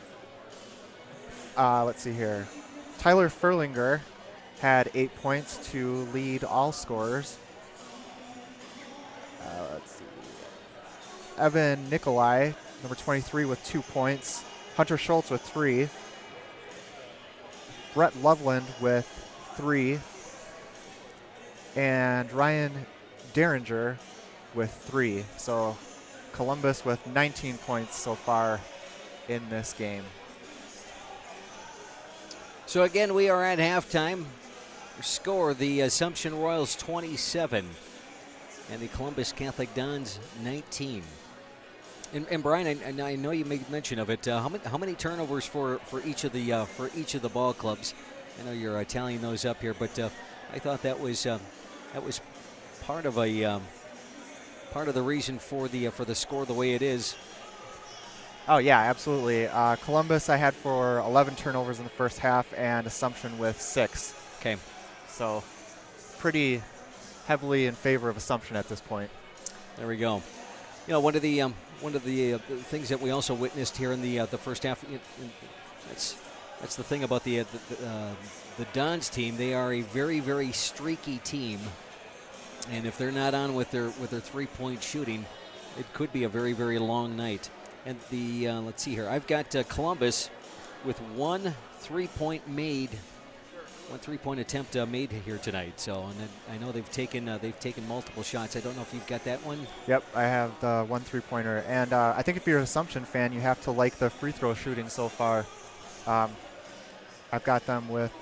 let's see here. Tyler Furlinger had 8 points to lead all scorers. Let's see. Evan Nikolai, number 23, with 2 points. Hunter Schultz with 3. Brett Loveland with 3. And Ryan Derringer with 3. So Columbus with 19 points so far in this game. So again, we are at halftime. Score, the Assumption Royals 27 and the Columbus Catholic Dons 19. And Brian, I know you made mention of it. How many turnovers for each of the ball clubs? I know you're tallying those up here, but I thought that was part of the reason for the score the way it is. Oh yeah, absolutely. Columbus I had for 11 turnovers in the first half, and Assumption with 6. Okay. So pretty heavily in favor of Assumption at this point. There we go. You know, one of the things that we also witnessed here in the first half. That's the thing about the Dons team. They are a very, very streaky team, and if they're not on with their 3-point shooting, it could be a very, very long night. And the let's see here. I've got Columbus with 1 3-point attempt made here tonight. So, and then I know they've taken multiple shots. I don't know if you've got that one. Yep, I have the 1 3-pointer, and I think if you're an Assumption fan, you have to like the free throw shooting so far. I've got them with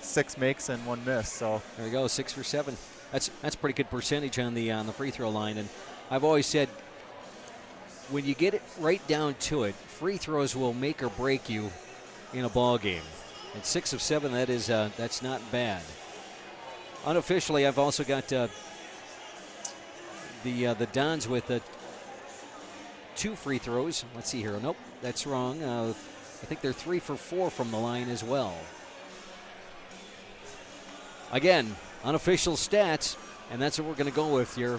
6 makes and 1 miss. So there you go, 6 for 7. That's pretty good percentage on the free throw line. And I've always said, when you get it right down to it, free throws will make or break you in a ball game. And 6 of 7, that's not bad. Unofficially, I've also got the Dons with 2 free throws. Let's see here. Nope, that's wrong. I think they're 3 for 4 from the line as well. Again, unofficial stats, and that's what we're going to go with here.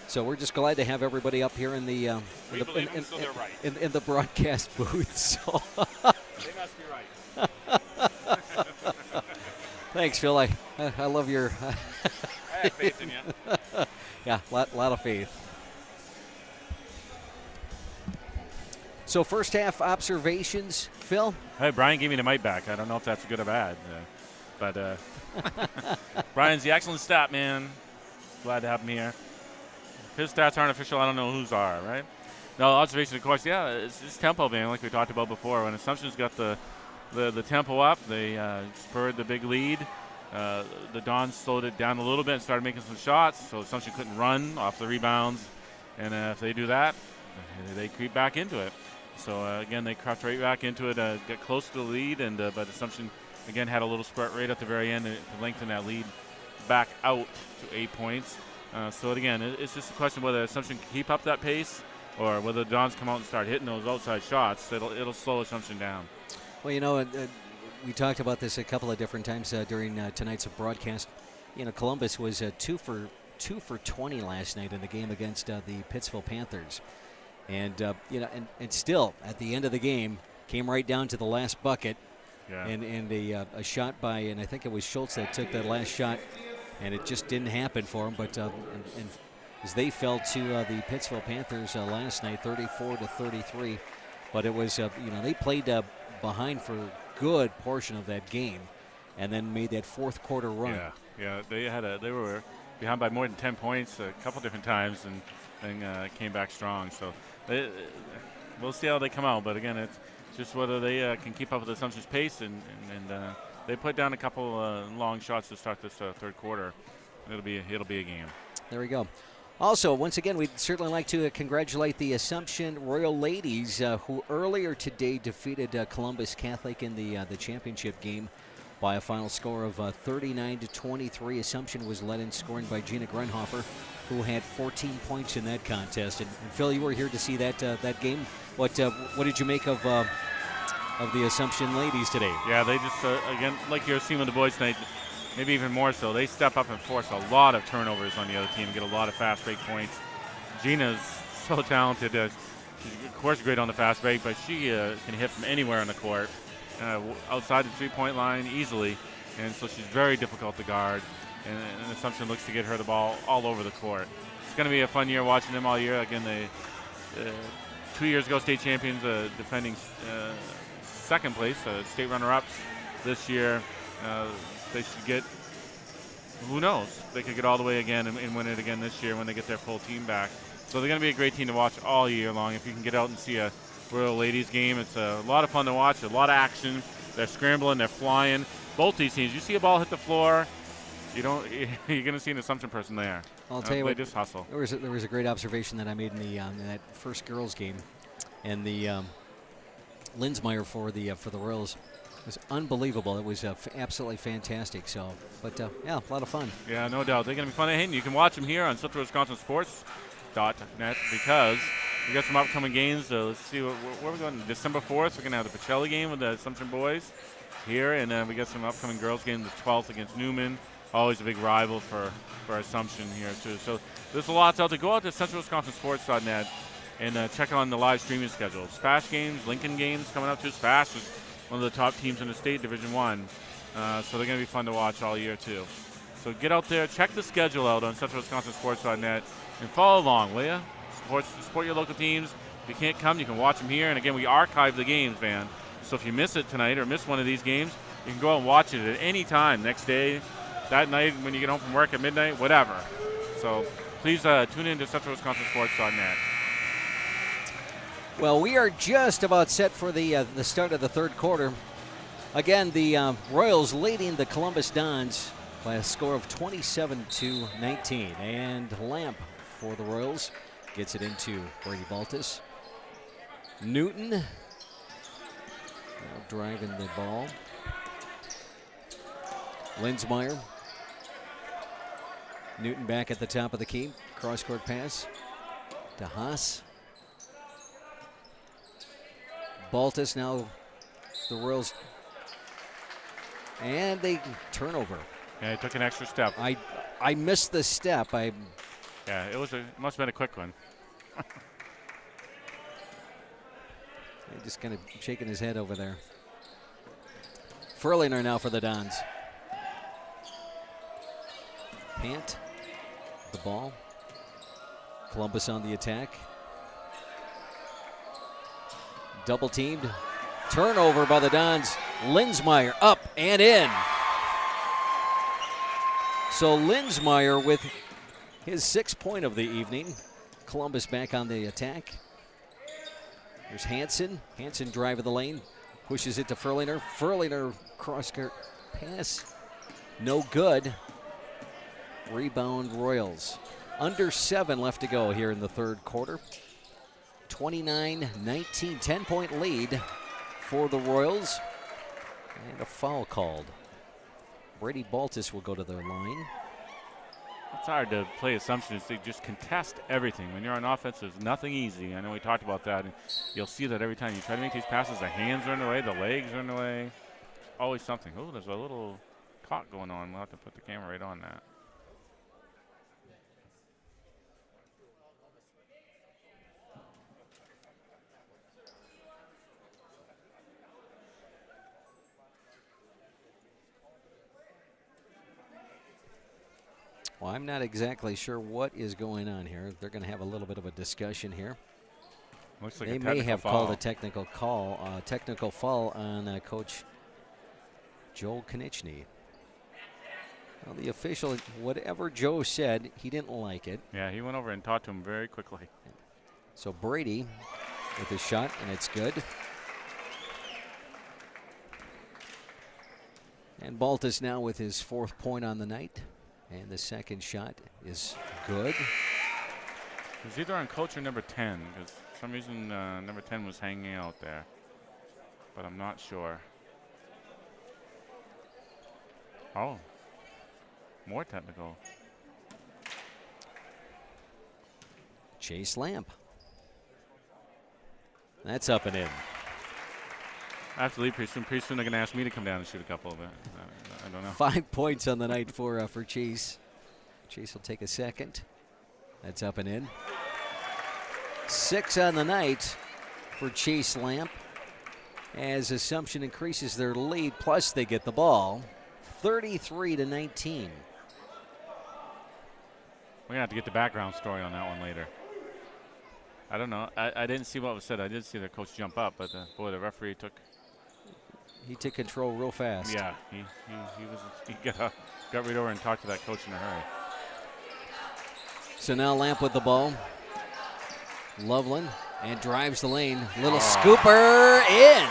So we're just glad to have everybody up here in the in the broadcast booth. So They must be right. Thanks, Phil. I love your. I have faith in you. Yeah, lot of faith. So first half observations, Phil. Hey, Brian gave me the mic back. I don't know if that's good or bad, but Brian's the excellent stat man. Glad to have him here. If his stats aren't official, I don't know whose are, right? No, observation, of course, yeah, it's tempo, man, like we talked about before. When Assumption's got the tempo up, they spurred the big lead. The Dons slowed it down a little bit and started making some shots, so Assumption couldn't run off the rebounds. And if they do that, they creep back into it. So, again, they crept right back into it, got close to the lead, but Assumption, again, had a little spurt right at the very end to lengthen that lead back out to 8 points. So, again, it's just a question of whether Assumption can keep up that pace or whether the Dons come out and start hitting those outside shots. It'll slow Assumption down. Well, you know, we talked about this a couple of different times during tonight's broadcast. You know, Columbus was 2 for 20 last night in the game against the Pittsville Panthers. And, you know, and still, at the end of the game, came right down to the last bucket. Yeah. And a shot by, and I think it was Schultz that took that last shot, and it just didn't happen for him. But and as they fell to the Pittsville Panthers last night, 34-33. But it was, you know, they played behind for a good portion of that game, and then made that fourth quarter run. Yeah, they were behind by more than 10 points a couple different times, and came back strong. So we'll see how they come out. But again, it's just whether they can keep up with Assumption's pace, and they put down a couple long shots to start this third quarter. It'll be a game. There we go. Also, once again, we'd certainly like to congratulate the Assumption Royal Ladies, who earlier today defeated Columbus Catholic in the championship game by a final score of 39-23. Assumption was led in scoring by Gina Grenhofer, who had 14 points in that contest. And Phil, you were here to see that game. What did you make of the Assumption ladies today? Yeah, they just again, like you're seeing with the boys tonight, maybe even more so. They step up and force a lot of turnovers on the other team and get a lot of fast break points. Gina's so talented. She's, of course, great on the fast break, but she can hit from anywhere on the court, outside the three-point line easily, and so she's very difficult to guard. And Assumption looks to get her the ball all over the court. It's going to be a fun year watching them all year. Again, they 2 years ago state champions, defending second place, state runner-ups this year. They should get, who knows, they could get all the way again and win it again this year when they get their full team back. So they're going to be a great team to watch all year long. If you can get out and see a Royal Ladies game, it's a lot of fun to watch, a lot of action. They're scrambling, they're flying. Both these teams, you see a ball hit the floor, you're going to see an Assumption person there. I'll tell you what, they just hustle. There was a great observation that I made in that first girls game, and the Linsmeyer for the Royals was unbelievable. It was absolutely fantastic. So, but yeah, a lot of fun. Yeah, no doubt. They're going to be fun. And you can watch them here on Central Wisconsin Sports.net because we got some upcoming games. Let's see where we're going. December 4th, we're going to have the Pacelli game with the Assumption boys here, and we got some upcoming girls game, the 12th against Newman. Always a big rival for Assumption here too. So there's a lot out there. Go out to CentralWisconsinSports.net and check on the live streaming schedule. Spash games, Lincoln games coming up too. Spash is one of the top teams in the state, Division I. So they're going to be fun to watch all year too. So get out there, check the schedule out on CentralWisconsinSports.net, and follow along, will you? Support your local teams. If you can't come, you can watch them here. And again, we archive the games, man. So if you miss it tonight or miss one of these games, you can go out and watch it at any time, next day, that night when you get home from work at midnight, whatever. So please tune in to CentralWisconsinSports.net. Well, we are just about set for the start of the third quarter. Again, the Royals leading the Columbus Dons by a score of 27-19. And Lamp for the Royals gets it into Brady Baltus. Newton now driving the ball. Linsmeyer. Newton back at the top of the key. Cross-court pass to Haas. Baltus now, the Royals, and they turnover. Yeah, he took an extra step. I missed the step. Yeah, it must have been a quick one. Just kind of shaking his head over there. Furlinger now for the Dons. Pant, the ball. Columbus on the attack. Double teamed. Turnover by the Dons. Linsmeyer up and in. So Linsmeyer with his 6th point of the evening. Columbus back on the attack. There's Hansen. Hansen drive of the lane. Pushes it to Furlinger. Furlinger cross-court pass. No good. Rebound Royals. Under 7 left to go here in the third quarter. 29-19, 10-point lead for the Royals. And a foul called. Brady Baltus will go to the line. It's hard to play Assumptions. They just contest everything. When you're on offense, there's nothing easy. I know we talked about that. And you'll see that every time you try to make these passes, the hands are in the way, the legs are in the way. Always something. Oh, there's a little caught going on. We'll have to put the camera right on that. Well, I'm not exactly sure what is going on here. They're going to have a little bit of a discussion here. Looks like they may have called a technical foul on Coach Joel Konieczny. Well, the official, whatever Joe said, he didn't like it. Yeah, he went over and talked to him very quickly. So Brady with his shot, and it's good. And Baltus now with his 4th point on the night. And the second shot is good. It's either on Coach or number 10, because for some reason number 10 was hanging out there. But I'm not sure. Oh, more technical. Chase Lamp. That's up and in. I have to leave pretty soon. Pretty soon they're going to ask me to come down and shoot a couple of it. don't know. 5 points on the night for Chase. Chase will take a second. That's up and in. 6 on the night for Chase Lamp. As Assumption increases their lead, plus they get the ball, 33-19. We're going to have to get the background story on that one later. I don't know. I didn't see what was said. I did see the coach jump up, but boy, the referee took. He took control real fast. Yeah, he got right over and talked to that coach in a hurry. So now Lamp with the ball. Loveland and drives the lane. Little scooper in.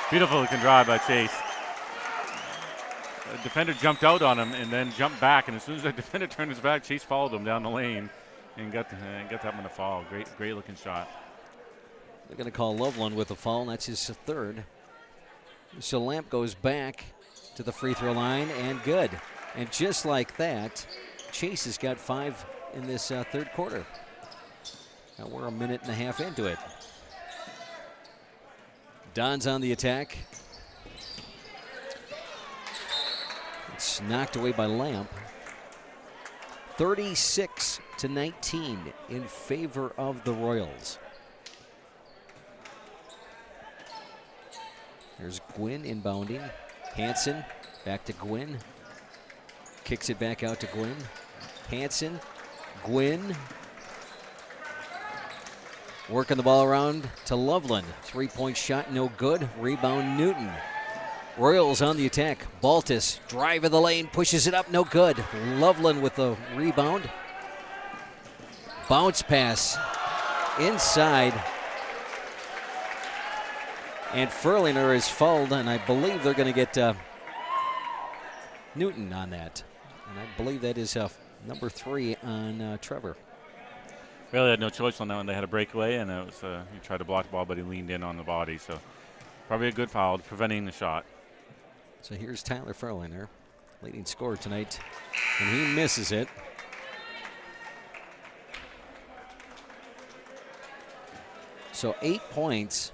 Beautiful looking drive by Chase. The defender jumped out on him and then jumped back, and as soon as the defender turned his back, Chase followed him down the lane and got that one to fall. Great looking shot. They're going to call Loveland with the foul, and that's his third. So Lamp goes back to the free throw line, and good. And just like that, Chase has got 5 in this third quarter. Now we're a minute and a half into it. Don's on the attack. It's knocked away by Lamp. 36-19 in favor of the Royals. There's Gwynn inbounding. Hansen back to Gwynn. Kicks it back out to Gwynn. Hansen, Gwynn. Working the ball around to Loveland. 3-point shot, no good. Rebound, Newton. Royals on the attack. Baltus, drive of the lane, pushes it up, no good. Loveland with the rebound. Bounce pass inside. And Furlinger is fouled, and I believe they're going to get Newton on that. And I believe that is number 3 on Trevor. Really had no choice on that one. They had a breakaway, and it was he tried to block the ball, but he leaned in on the body. So probably a good foul, preventing the shot. So here's Tyler Furlinger, leading scorer tonight, and he misses it. So 8 points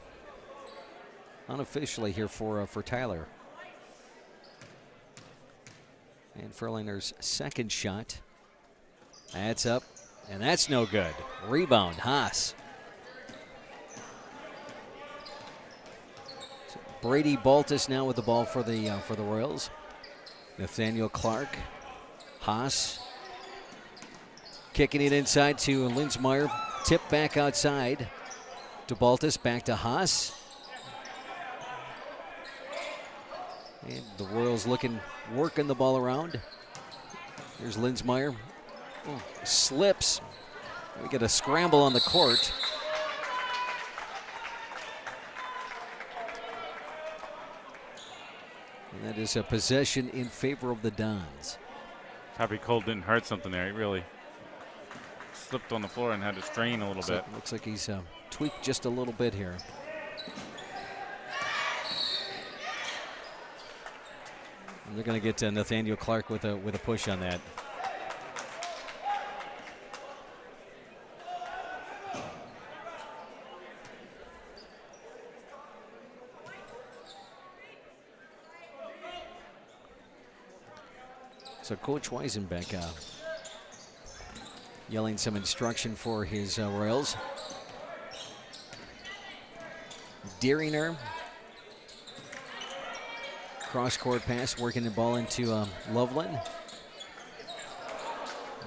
unofficially here for Tyler. And Furlinger's second shot. That's up, and that's no good. Rebound, Haas. So Brady Baltus now with the ball for the Royals. Nathaniel Clark, Haas. Kicking it inside to Linsmeyer. Tip back outside to Baltus, back to Haas. And the Royals working the ball around. Here's Linsmeyer. Oh, slips. We get a scramble on the court. And that is a possession in favor of the Dons. Happy Cole didn't hurt something there. He really slipped on the floor and had to strain a little bit. Looks like he's tweaked just a little bit here. And they're going to get Nathaniel Clark with a push on that. So Coach Weisenbeck yelling some instruction for his Royals. Deeringer. Cross-court pass, working the ball into Loveland.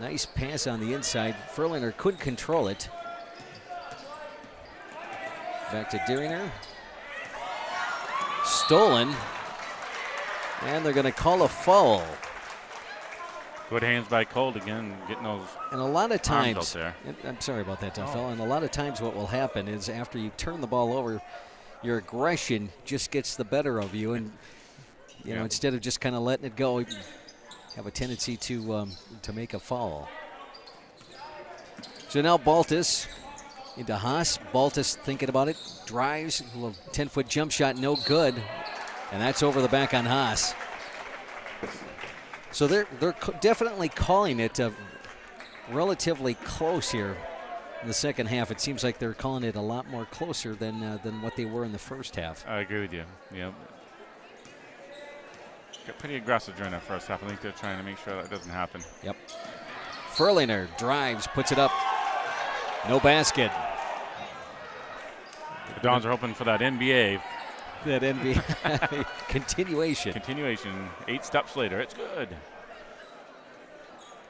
Nice pass on the inside. Furlinger couldn't control it. Back to Deeringer. Stolen. And they're going to call a foul. Good hands by Colt again, getting those. And a lot of times, out there. I'm sorry about that, fella. And a lot of times what will happen is after you turn the ball over, your aggression just gets the better of you. And you know, instead of just kind of letting it go, you have a tendency to make a foul. So now Baltus into Haas. Baltus thinking about it, drives, a little 10-foot jump shot, no good, and that's over the back on Haas. So they're definitely calling it relatively close here in the second half. It seems like they're calling it a lot more closer than what they were in the first half. I agree with you. Yeah. got pretty aggressive during that first half. I think they're trying to make sure that doesn't happen. Yep. Furlinger drives, puts it up. No basket. The Dons are hoping for that NBA. That NBA continuation. Continuation. 8 steps later. It's good.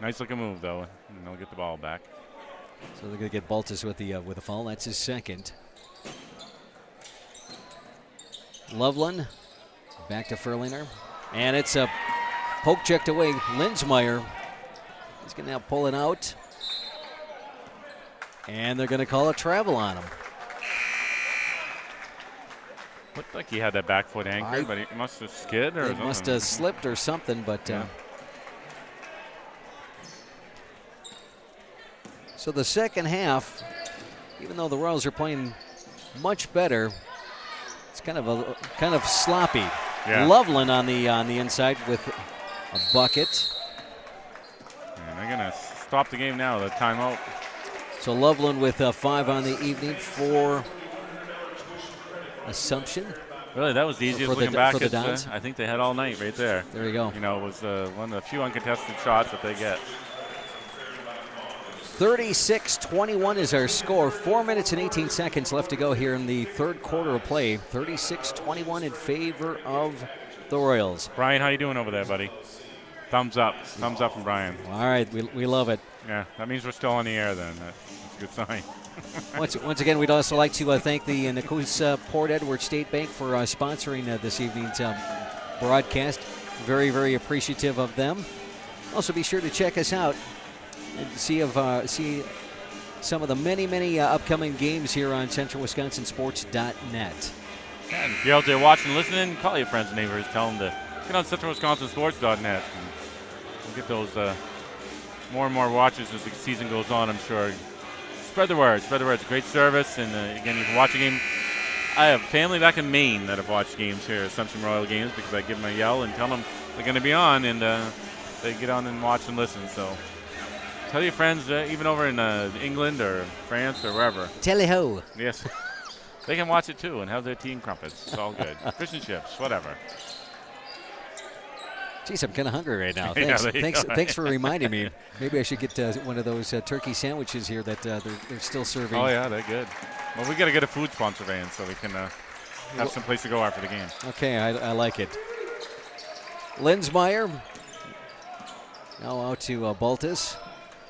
Nice looking move, though, and they'll get the ball back. So they're going to get Baltus with the foul. That's his second. Loveland back to Furlinger. And it's a poke checked away. Linsmeyer. He's going to now pull it out. And they're going to call a travel on him. Looked like he had that back foot anchored, but he must have skid or it something. must have slipped or something, but so the second half, even though the Royals are playing much better, it's kind of sloppy. Yeah. Loveland on the inside with a bucket. And they're gonna stop the game now. The timeout. So Loveland with 5 on the evening for Assumption. Really, that was the easiest For the- looking back. for the It's, Dons? I think they had all night right there. There you go. You know, it was one of the few uncontested shots that they get. 36-21 is our score. 4 minutes and 18 seconds left to go here in the third quarter of play. 36-21 in favor of the Royals. Brian, how you doing over there, buddy? Thumbs up. Thumbs up from Brian. All right, we love it. Yeah, that means we're still on the air then. That's a good sign. Once again, we'd also like to thank the Nakus Port Edward State Bank for sponsoring this evening's broadcast. Very, very appreciative of them. Also, be sure to check us out and see some of the many upcoming games here on CentralWisconsinSports.net. And if you're out there watching, listening, call your friends and neighbors. Tell them to get on CentralWisconsinSports.net. And we'll get those more and more watches as the season goes on, I'm sure. Spread the word. Spread the word. It's a great service. And, again, you can watch a game. I have family back in Maine that have watched games here, Assumption Royal games, because I give them a yell and tell them they're going to be on, and they get on and watch and listen. So tell your friends, even over in England or France or wherever. Tally-ho. Yes. They can watch it, too, and have their tea and crumpets. It's all good. Fish and chips, whatever. Geez, I'm kind of hungry right now. Yeah, Thanks, thanks for reminding me. Maybe I should get one of those turkey sandwiches here that they're still serving. Oh, yeah, they're good. Well, we got to get a food sponsor van so we can have some place to go after the game. Okay, I like it. Linsmeyer. Now out to Baltus.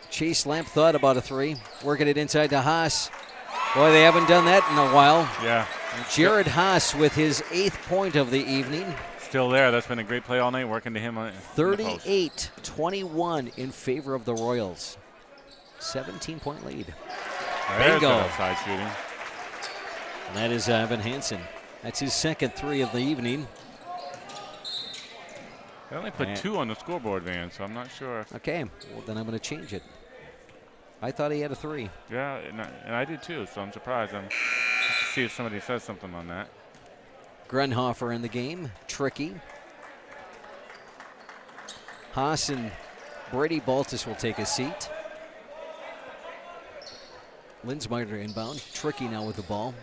Chase Lamp thought about a 3. Working it inside to Haas. Boy, they haven't done that in a while. Yeah. Jared Haas with his 8th point of the evening. Still there. That's been a great play all night, working to him on 38-21 in favor of the Royals. 17-point lead. There's Bingo. that outside shooting. And that is Evan Hansen. That's his second 3 of the evening. They only put 2 on the scoreboard, Van, so I'm not sure. Okay, well, then I'm going to change it. I thought he had a 3. Yeah, and I did too, so I'm surprised. I'm just to see if somebody says something on that. Grunhofer in the game. Tricky. Haas and Brady Baltus will take a seat. Linsmeyer inbound. Tricky now with the ball.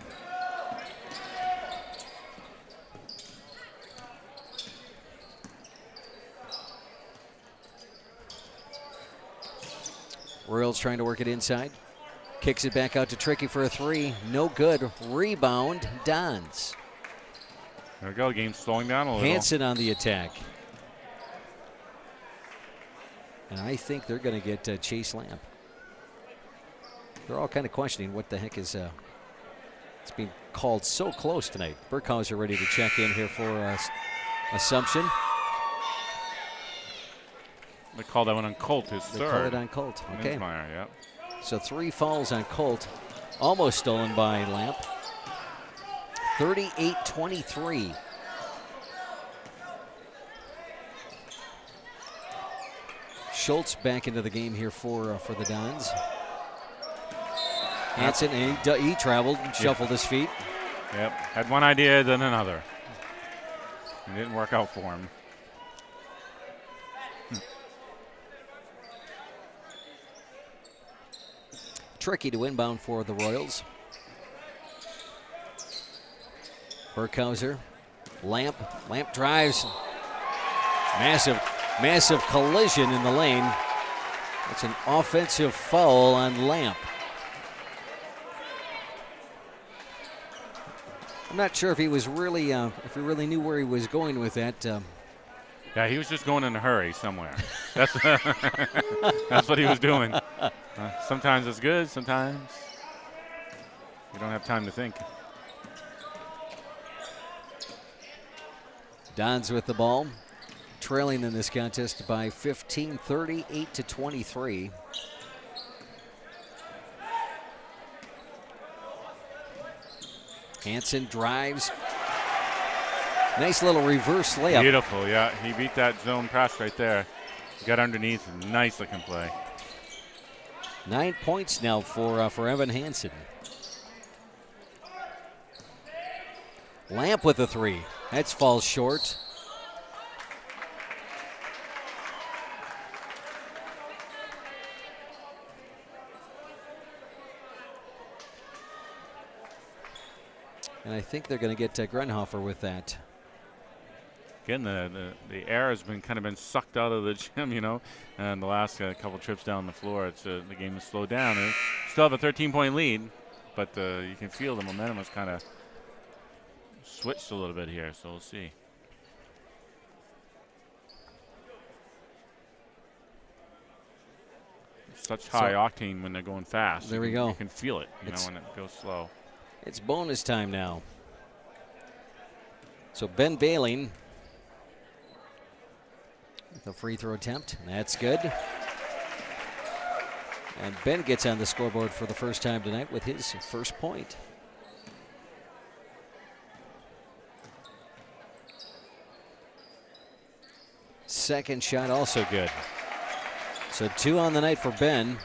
Royals trying to work it inside. Kicks it back out to Tricky for a 3. No good. Rebound, Dons. There we go. Game slowing down a little. Hansen on the attack. And I think they're going to get Chase Lamp. They're all kind of questioning what the heck is it's being called so close tonight. Burkhauser ready to check in here for Assumption. They called that one on Colt, his They third. call it on Colt. Okay. Linsmeyer, yep. So 3 fouls on Colt. Almost stolen by Lamp. 38-23. Schultz back into the game here for the Dons. Hansen, and he traveled and shuffled his feet. Yep. Had one idea, then another. It didn't work out for him. Tricky to inbound for the Royals. Burkhauser. Lamp drives. Massive collision in the lane. It's an offensive foul on Lamp. I'm not sure if he was really, if he really knew where he was going with that. Yeah, he was just going in a hurry somewhere. That's that's what he was doing. Sometimes it's good, sometimes you don't have time to think. Dons with the ball, trailing in this contest by 15, 38-23. Hansen drives. Nice little reverse layup. Beautiful, yeah. He beat that zone press right there. He got underneath. Nice looking play. 9 points now for Evan Hansen. Lamp with a three. That falls short. And I think they're going to get Grunhofer with that. Again, the air has been kind of been sucked out of the gym, you know, and the last couple trips down the floor, it's the game has slowed down. And still have a 13-point lead, but you can feel the momentum has kind of switched a little bit here, so we'll see. Such high octane when they're going fast. There we go. You can feel it, you know, when it goes slow. It's bonus time now. So Ben Bailing with a free throw attempt. That's good. And Ben gets on the scoreboard for the first time tonight with his first point. Second shot also good. So 2 on the night for Ben.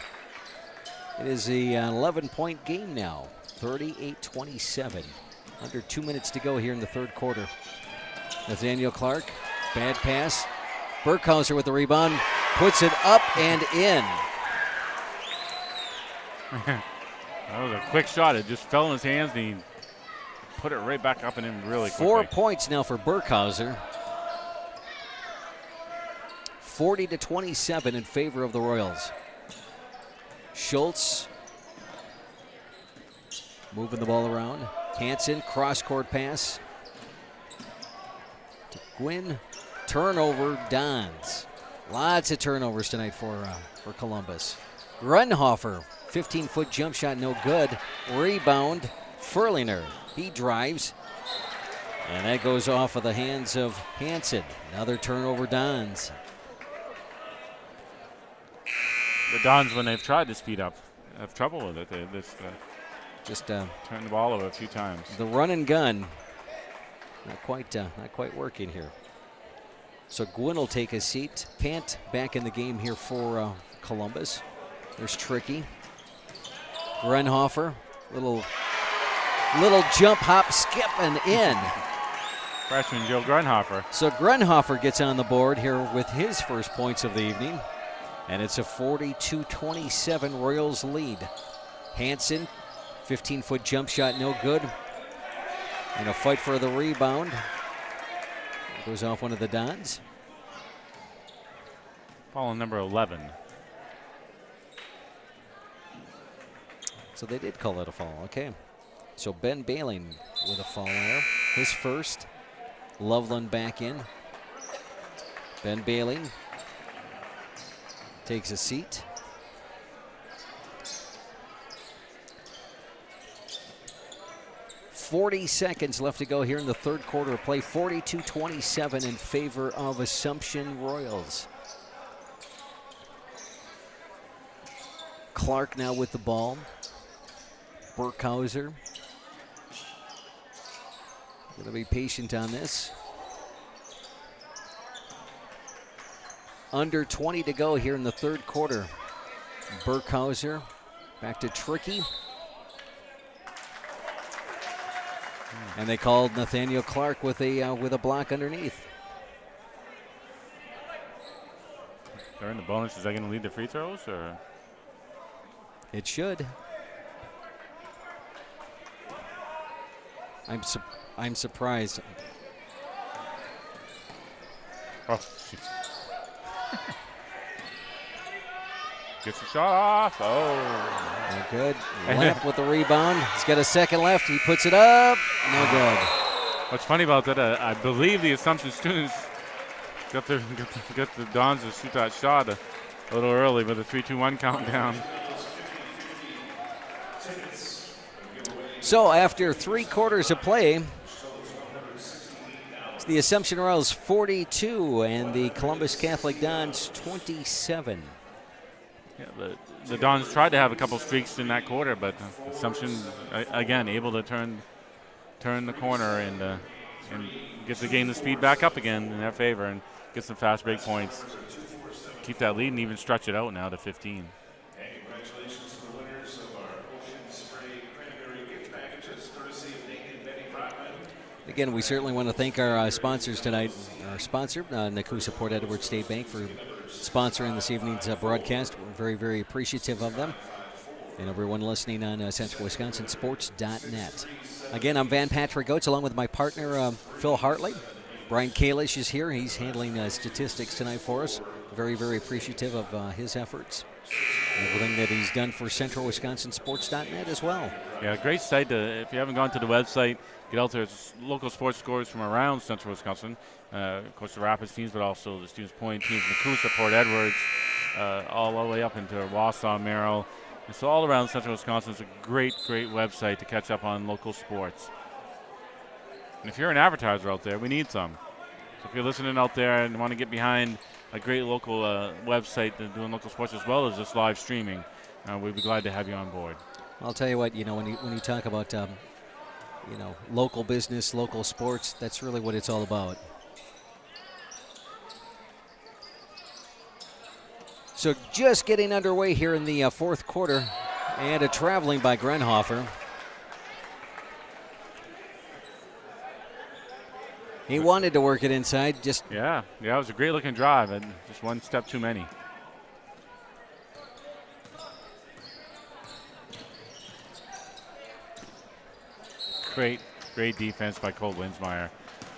It is the 11-point game now. 38-27. Under 2 minutes to go here in the third quarter. Nathaniel Clark, bad pass. Burkhauser with the rebound, puts it up and in. That was a quick shot. It just fell in his hands and he put it right back up and in really quickly. 4 points now for Burkhauser. 40-27 in favor of the Royals. Schultz moving the ball around. Hansen, cross-court pass to Gwynn. Turnover, Dons. Lots of turnovers tonight for Columbus. Grunhofer, 15-foot jump shot, no good. Rebound, Furlinger. He drives, and that goes off of the hands of Hansen. Another turnover, Dons. The Dons, when they've tried to speed up, have trouble with it. They Just turned the ball over a few times. The run and gun, not quite working here. So Gwynn will take a seat. Pant back in the game here for Columbus. There's Tricky. Grunhofer, little jump, hop, skip, and in. Freshman Joe Grunhofer. So Grunhofer gets on the board here with his first points of the evening. And it's a 42-27 Royals lead. Hansen, 15-foot jump shot, no good. And a fight for the rebound. Goes off one of the Dons. Foul on number 11. So they did call it a foul, okay. So Ben Bailing with a foul there. His first. Loveland back in. Ben Bailing takes a seat. .40 seconds left to go here in the third quarter of play. 42-27 in favor of Assumption Royals. Clark now with the ball. Burkhauser. Going to be patient on this. Under 20 to go here in the third quarter. Burkhauser back to Tricky. And they called Nathaniel Clark with a block underneath. They're in the bonus. Is that going to lead to free throws, or? It should. I'm surprised. Oh, gets the shot off. Oh. No good. Lamp with the rebound. He's got a second left. He puts it up. No good. What's funny about that, I believe the Assumption students got the Dons to shoot that shot a little early with a 3-2-1 countdown. So after 3 quarters of play, it's the Assumption Royals 42 and the Columbus Catholic Dons 27. Yeah, the Dons tried to have a couple streaks in that quarter, but Assumption again able to turn the corner and get the game the speed back up again in their favor and get some fast break points. Keep that lead and even stretch it out now to 15. And congratulations to the winners of our Ocean Spray Cranberry gift packages, courtesy of Nate and Betty Brockman. Again, we certainly want to thank our sponsors tonight. Our sponsor, Nakusa Port Edward State Bank, for sponsoring this evening's broadcast. We're very, very appreciative of them. And everyone listening on CentralWisconsinSports.net. Again, I'm Van Patrick Oates, along with my partner, Phil Hartley. Brian Kalish is here. He's handling statistics tonight for us. Very, very appreciative of his efforts. Everything that he's done for CentralWisconsinSports.net as well. Yeah, great site. If you haven't gone to the website, get out there. It's local sports scores from around Central Wisconsin. Of course, the Rapids teams, but also the Stevens Point teams, Nakusa, Port Edwards, all the way up into Wausau, Merrill. And so all around Central Wisconsin, it's a great, great website to catch up on local sports. And if you're an advertiser out there, we need some. So if you're listening out there and want to get behind a great local website that's doing local sports as well as this live streaming, we'd be glad to have you on board. I'll tell you what, when you talk about, local business, local sports, that's really what it's all about. So just getting underway here in the fourth quarter, and a traveling by Grenhofer. He wanted to work it inside. Yeah, it was a great-looking drive, and just one step too many. Great defense by Cole Winsmeyer,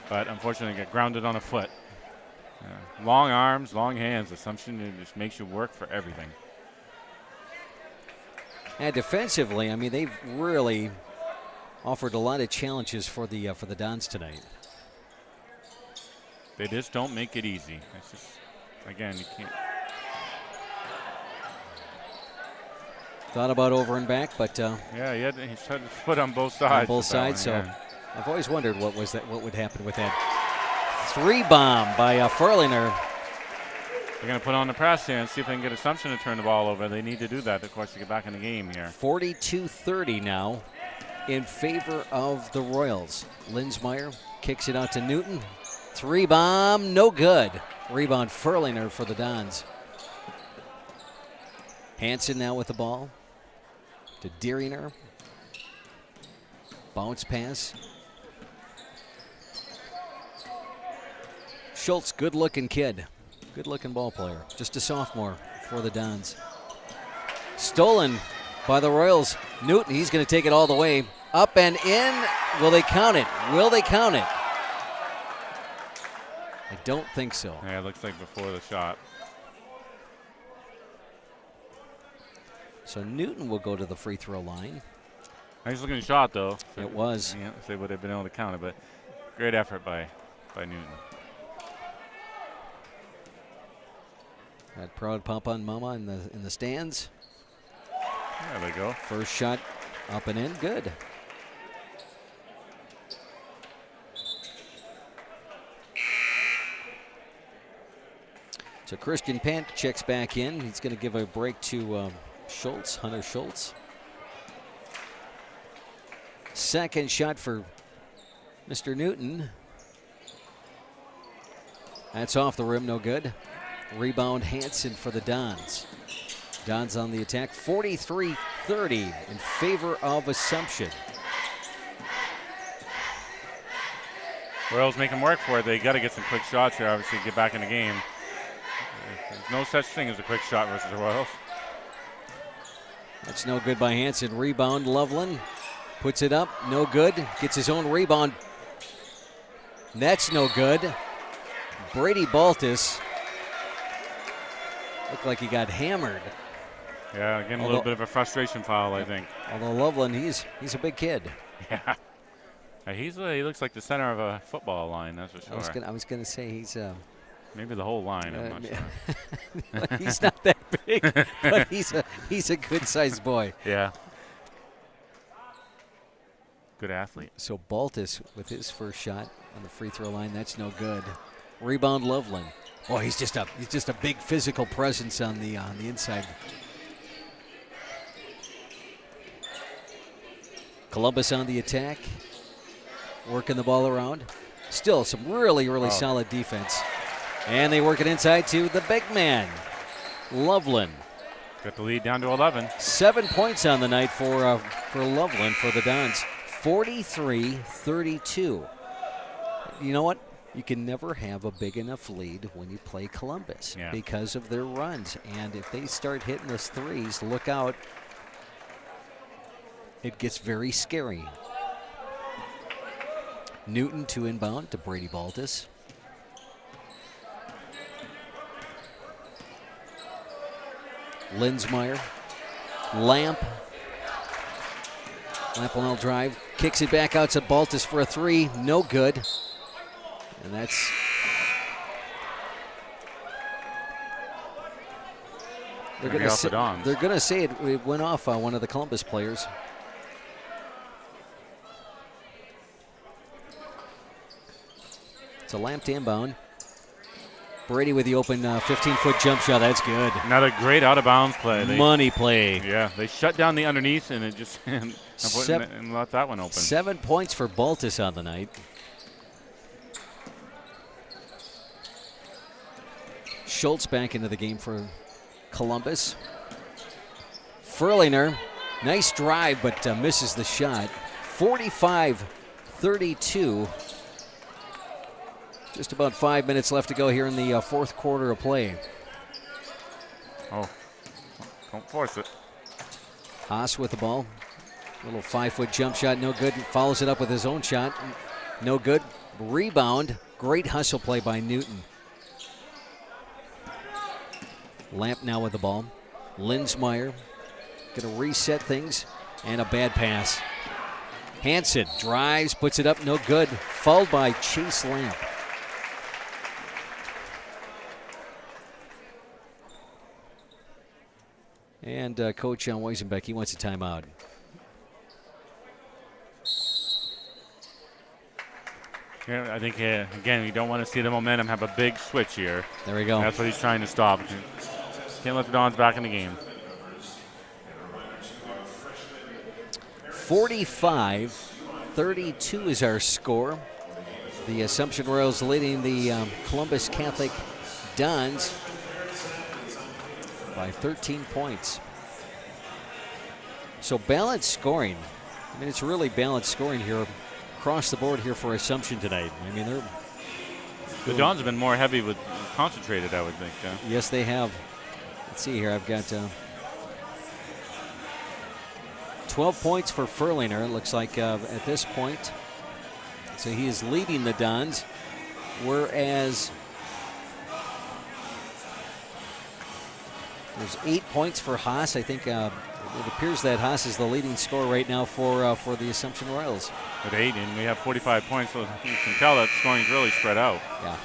but unfortunately got grounded on a foot. Long arms, long hands. Assumption, it just makes you work for everything. And defensively, they've really offered a lot of challenges for the Dons tonight. They just don't make it easy. It's just, again, you can't. Thought about over and back, but yeah, he had his foot on both sides. On both sides, so yeah. I've always wondered what would happen with that. 3-bomb by Furlinger. They're going to put on the press here and see if they can get Assumption to turn the ball over. They need to do that, of course, to get back in the game here. 42-30 now in favor of the Royals. Linsmeyer kicks it out to Newton. 3-bomb, no good. Rebound Furlinger for the Dons. Hansen now with the ball to Deeringer. Bounce pass. Schultz, good-looking kid. Good-looking ball player. Just a sophomore for the Dons. Stolen by the Royals. Newton, he's going to take it all the way. Up and in. Will they count it? Will they count it? I don't think so. Yeah, it looks like before the shot. So Newton will go to the free throw line. Nice looking shot, though. It was. Yeah, they would have been able to count it, but great effort by Newton. Got proud Papa and Mama in the stands. There they go. First shot up and in. Good. So Christian Pant checks back in. He's going to give a break to Schultz, Hunter Schultz. Second shot for Mr. Newton. That's off the rim, no good. Rebound Hansen for the Dons. Dons on the attack, 43-30 in favor of Assumption. Royals make them work for it. They got to get some quick shots here, obviously, to get back in the game. There's no such thing as a quick shot versus the Royals. That's no good by Hansen. Rebound, Loveland puts it up, no good. Gets his own rebound. That's no good. Brady Baltus looked like he got hammered. Yeah, again, a little bit of a frustration foul, I think. Although Loveland, he's a big kid. Yeah. He looks like the center of a football line, that's for sure. I was gonna say he's maybe the whole line. I'm not sure. he's not that big, but he's a good-sized boy. Yeah. Good athlete. So Baltus with his first shot on the free throw line, that's no good. Rebound Loveland. Oh, he's just a big physical presence on the inside. Columbus on the attack, working the ball around. Still some really solid defense. And they work it inside to the big man, Loveland. Got the lead down to 11. 7 points on the night for Loveland for the Dons. 43-32. You know what? You can never have a big enough lead when you play Columbus because of their runs. And if they start hitting those threes, look out. It gets very scary. Newton to inbound to Brady Baltus. Linsmeyer. Lamp will now drive. Kicks it back out to Baltus for a three. No good. And that's... They're going to say it went off one of the Columbus players. It's a Lamp to inbound. Brady with the open 15-foot jump shot. That's good. Another great out-of-bounds play. Money play. Yeah, they shut down the underneath and it just and let that one open. 7 points for Baltus on the night. Schultz back into the game for Columbus. Furlinger, nice drive, but misses the shot. 45-32. Just about 5 minutes left to go here in the fourth quarter of play. Oh, don't force it. Haas with the ball. Little 5-foot jump shot, no good. Follows it up with his own shot, no good. Rebound, great hustle play by Newton. Lamp now with the ball. Linsmeyer going to reset things, and a bad pass. Hansen drives, puts it up, no good. Fouled by Chase Lamp. And Coach John Weisenbeck, he wants a timeout. Yeah, I think, again, you don't want to see the momentum have a big switch here. There we go. That's what he's trying to stop. Can't let the Dons back in the game. 45-32 is our score. The Assumption Royals leading the Columbus Catholic Dons by 13 points. So balanced scoring. I mean, it's really balanced scoring here across the board here for Assumption tonight. I mean, the Dons have been more heavy with concentrated, I would think. Yes, they have. Let's see here. I've got 12 points for Furlinger, it looks like, at this point. So he is leading the Dons, whereas there's 8 points for Haas. I think it appears that Haas is the leading scorer right now for the Assumption Royals. With 8, and we have 45 points, so you can tell that scoring is really spread out. Yeah.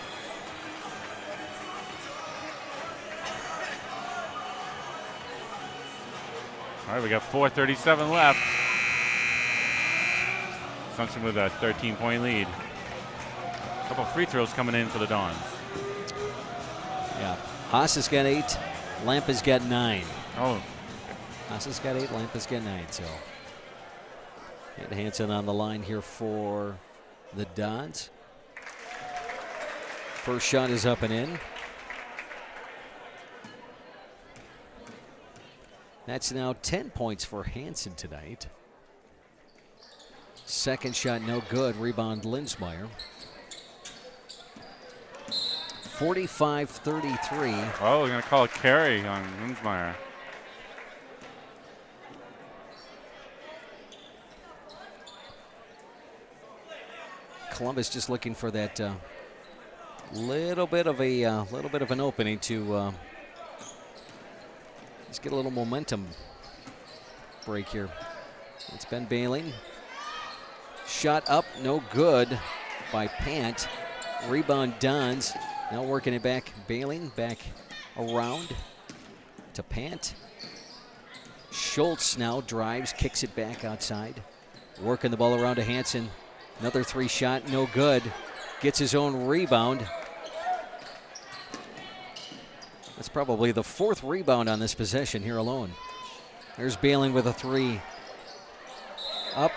All right, we got 4:37 left. Assumption with a 13-point lead. A couple free throws coming in for the Dons. Yeah. Haas has got 8. Lamp has got 9. Oh. Haas has got 8. Lamp has got 9. So, and Hansen on the line here for the Dons. First shot is up and in. That's now 10 points for Hansen tonight. Second shot, no good. Rebound, Linsmeyer. 45-33. Oh, we're going to call a carry on Linsmeyer. Columbus just looking for that Little bit of an opening to just get a little momentum break here. It's Ben Bailing. Shot up, no good by Pant. Rebound Dons. Now working it back. Bailing back around to Pant. Schultz now drives, kicks it back outside. Working the ball around to Hansen. Another 3 shot, no good. Gets his own rebound. That's probably the 4th rebound on this possession here alone. There's Bailing with a 3. Up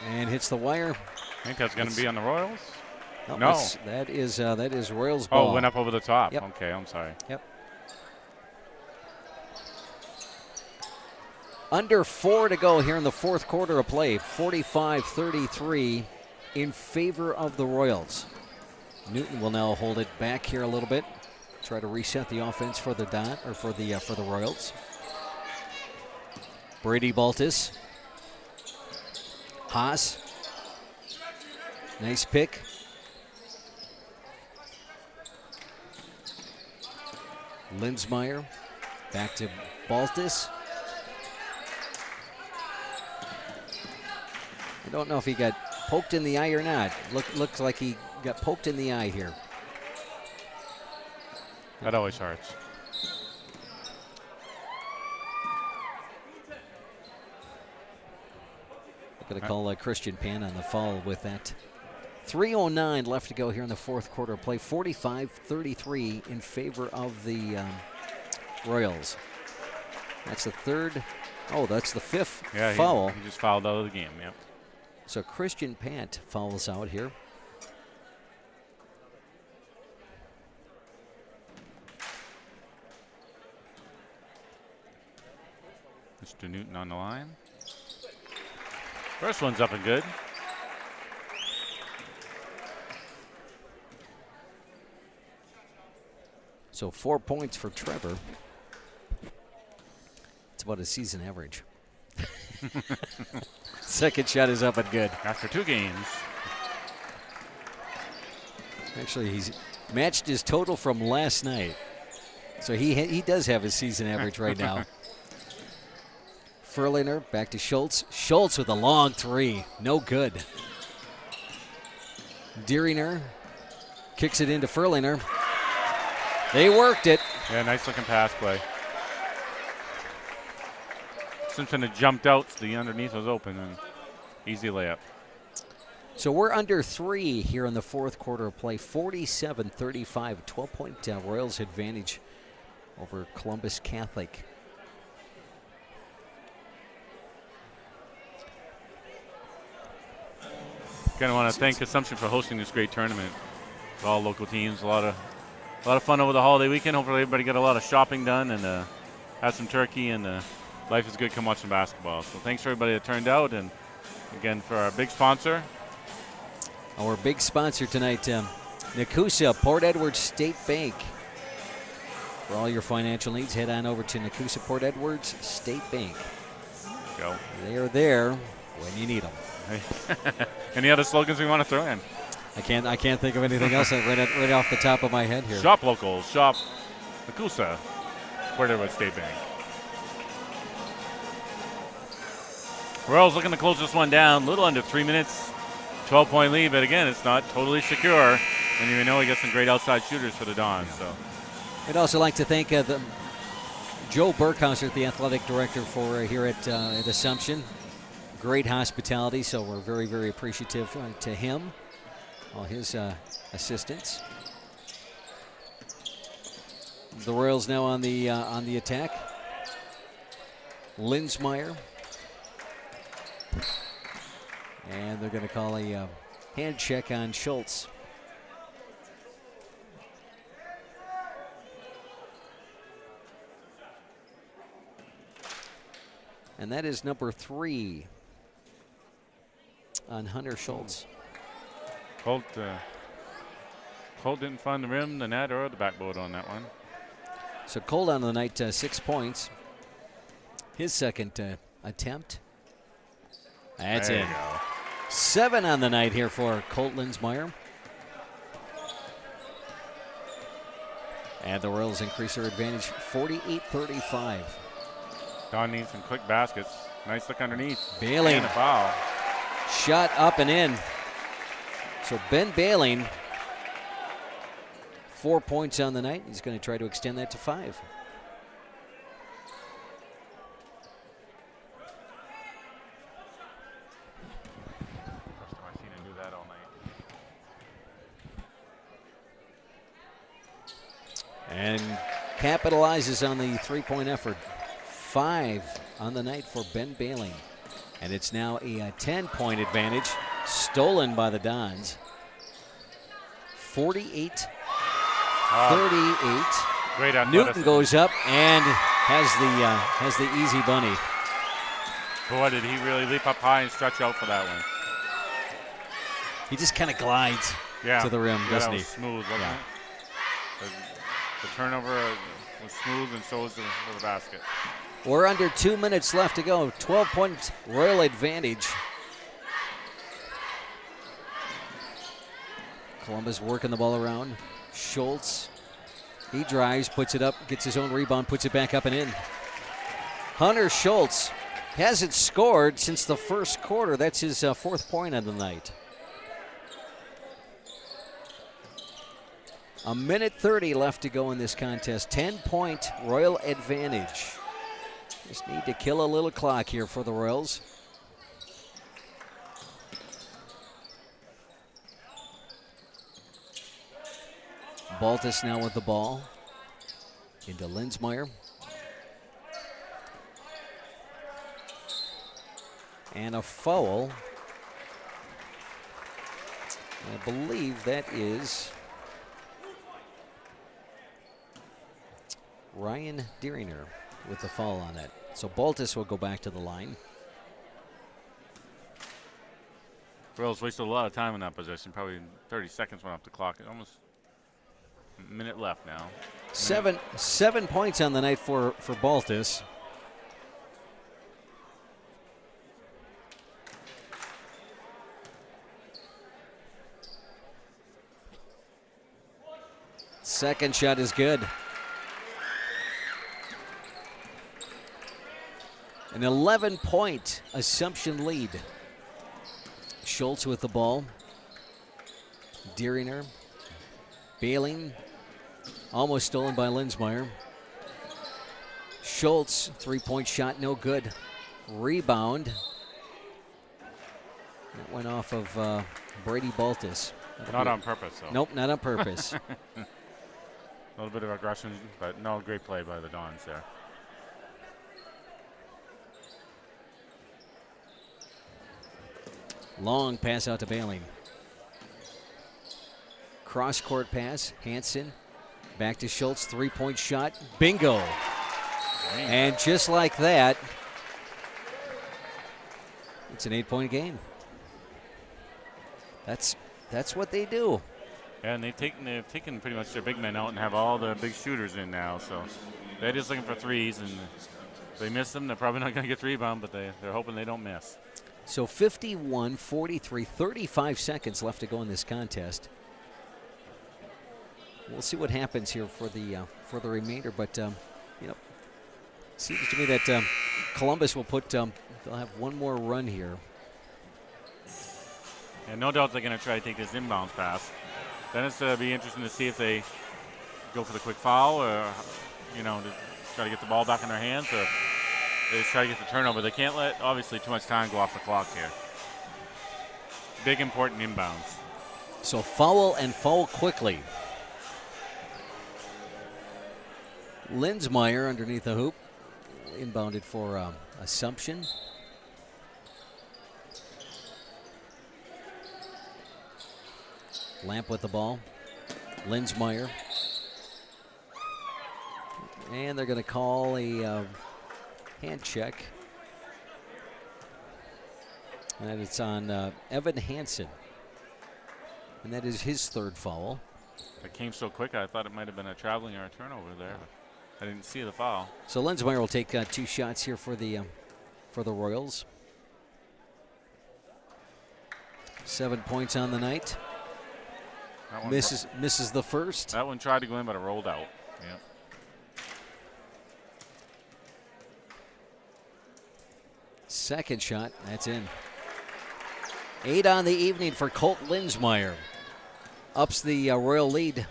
and hits the wire. I think that's going to be on the Royals. No. That is Royals ball. Oh, went up over the top. Yep. Okay, I'm sorry. Yep. Under 4 to go here in the 4th quarter of play. 45-33 in favor of the Royals. Newton will now hold it back here a little bit. Try to reset the offense for the for the Royals. Brady Baltus. Haas. Nice pick. Linsmeyer. Back to Baltus. I don't know if he got poked in the eye or not. Looks like he got poked in the eye here. That always hurts. Going to call Christian Pan on the foul with that. 3:09 left to go here in the 4th quarter of play. 45-33 in favor of the Royals. That's the 3rd. Oh, that's the 5th foul. He just fouled out of the game, yep. So Christian Pant fouls out here. Mr. Newton on the line. First one's up and good. So 4 points for Trevor. It's about a season average. Second shot is up and good. After 2 games. Actually, he's matched his total from last night. So he does have his season average right now. Furlinger back to Schultz. Schultz with a long 3. No good. Deeringer kicks it into Furlinger. They worked it. Yeah, nice looking pass play. Simpson had jumped out, so the underneath was open, and easy layup. So we're under 3 here in the 4th quarter of play. 47-35, 12-point Royals advantage over Columbus Catholic. Again, I want to thank Assumption for hosting this great tournament. With all local teams, a lot of fun over the holiday weekend. Hopefully, everybody got a lot of shopping done and had some turkey. And life is good. Come watch some basketball. So thanks for everybody that turned out. And again, for our big sponsor. Our big sponsor tonight, Nakusa Port Edwards State Bank. For all your financial needs, head on over to Nakusa Port Edwards State Bank. Go. They are there when you need them. Any other slogans we want to throw in? I can't think of anything else right off the top of my head here. Shop local. Shop Nakusa Port Edwards State Bank. Royals looking to close this one down. A little under 3 minutes. 12-point lead, but again, it's not totally secure. And you know we got some great outside shooters for the Dons. So, I'd also like to thank Joe Burkhauser, the athletic director for here at Assumption. Great hospitality, so we're very, very appreciative to him, all his assistants. The Royals now on the attack. Linsmeyer. And they're going to call a hand check on Schultz. And that is number 3 on Hunter Schultz. Colt didn't find the rim, the net, or the backboard on that one. So Colt on the night, 6 points. His second attempt. That's there it. You go. 7 on the night here for Colt Linsmeyer. And the Royals increase their advantage 48-35. Don needs some quick baskets. Nice look underneath. Baling. And a foul. Shot up and in. So Ben Baling, 4 points on the night. He's going to try to extend that to 5. First time I've seen him do that all night. And capitalizes on the 3-point effort. 5 on the night for Ben Baling. And it's now a 10-point advantage, stolen by the Dons. 48-38. Great athleticism. Newton goes up and has the easy bunny. Boy, did he really leap up high and stretch out for that one. He just kind of glides to the rim, doesn't that he? was smooth, wasn't it? The turnover was smooth, and so was the basket. We're under 2 minutes left to go. 12-point Royal advantage. Columbus working the ball around. Schultz, he drives, puts it up, gets his own rebound, puts it back up and in. Hunter Schultz hasn't scored since the first quarter. That's his 4th point of the night. A minute 30 left to go in this contest. 10-point Royal advantage. Just need to kill a little clock here for the Royals. Baltus now with the ball. Into Linsmeyer. And a foul. I believe that is Ryan Deeringer with the foul on that. So Baltus will go back to the line. Royals wasted a lot of time in that position. Probably 30 seconds went off the clock. Almost a minute left now. 7 points on the night for Baltus. Second shot is good. An 11-point Assumption lead. Schultz with the ball. Deeringer. Baling. Almost stolen by Linsmeyer. Schultz, 3-point shot, no good. Rebound. That went off of Brady Baltus. Not on purpose, though. Nope, not on purpose. A little bit of aggression, but no, great play by the Dons there. Long pass out to Baling. Cross-court pass, Hansen. Back to Schultz, 3-point shot. Bingo. Dang. And just like that, it's an 8-point game. That's what they do. Yeah, and they've taken pretty much their big men out and have all the big shooters in now. So they're just looking for threes, and if they miss them, they're probably not going to get the rebound, but they're hoping they don't miss. So 51-43, 35 seconds left to go in this contest. We'll see what happens here for the remainder, but seems to me that Columbus will put they'll have one more run here. And no doubt they're going to try to take this inbounds pass. Then it's going to be interesting to see if they go for the quick foul or to try to get the ball back in their hands, or they try to get the turnover. They can't let obviously too much time go off the clock here. Big important inbounds. So foul and foul quickly. Linsmeyer underneath the hoop. Inbounded for Assumption. Lamp with the ball. Linsmeyer. And they're going to call a hand check. And it's on Evan Hansen. And that is his 3rd foul. It came so quick, I thought it might have been a traveling or a turnover there. I didn't see the foul. So Linsmeyer will take 2 shots here for the Royals. 7 points on the night. Misses the first. That one tried to go in, but it rolled out. Yep. Second shot, that's in. 8 on the evening for Colt Linsmeyer. Ups the Royal lead,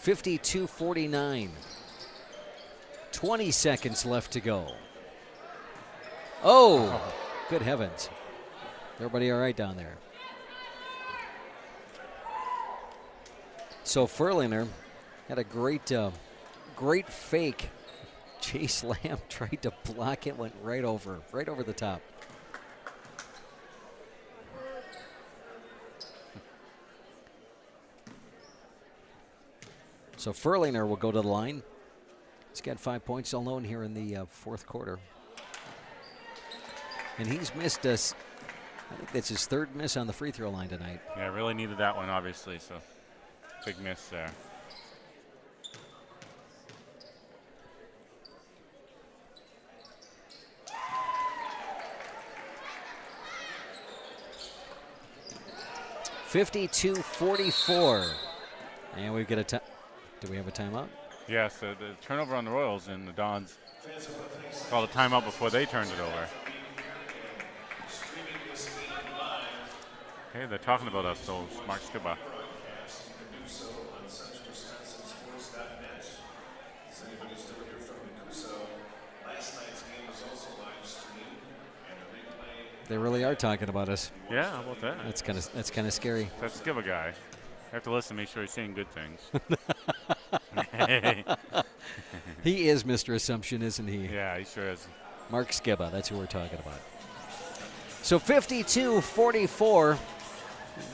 52-49. 20 seconds left to go. Oh, good heavens. Everybody all right down there? So Furlinger had a great fake. Chase Lamb tried to block it, went right over the top. So Furlinger will go to the line. He's got 5 points alone here in the fourth quarter. And he's missed us. I think that's his third miss on the free throw line tonight. Yeah, really needed that one, obviously, so big miss there. (52-44), and we've got a time. Do we have a timeout? Yes, the turnover on the Royals, and the Dons called a timeout before they turned it over. Hey, they're talking about us, so Mark Skiba. They really are talking about us. Yeah, how about that? That's kind of scary. That's Skiba guy. I have to listen, make sure he's saying good things. He is Mr. Assumption, isn't he? Yeah, he sure is. Mark Skiba, that's who we're talking about. So 52-44,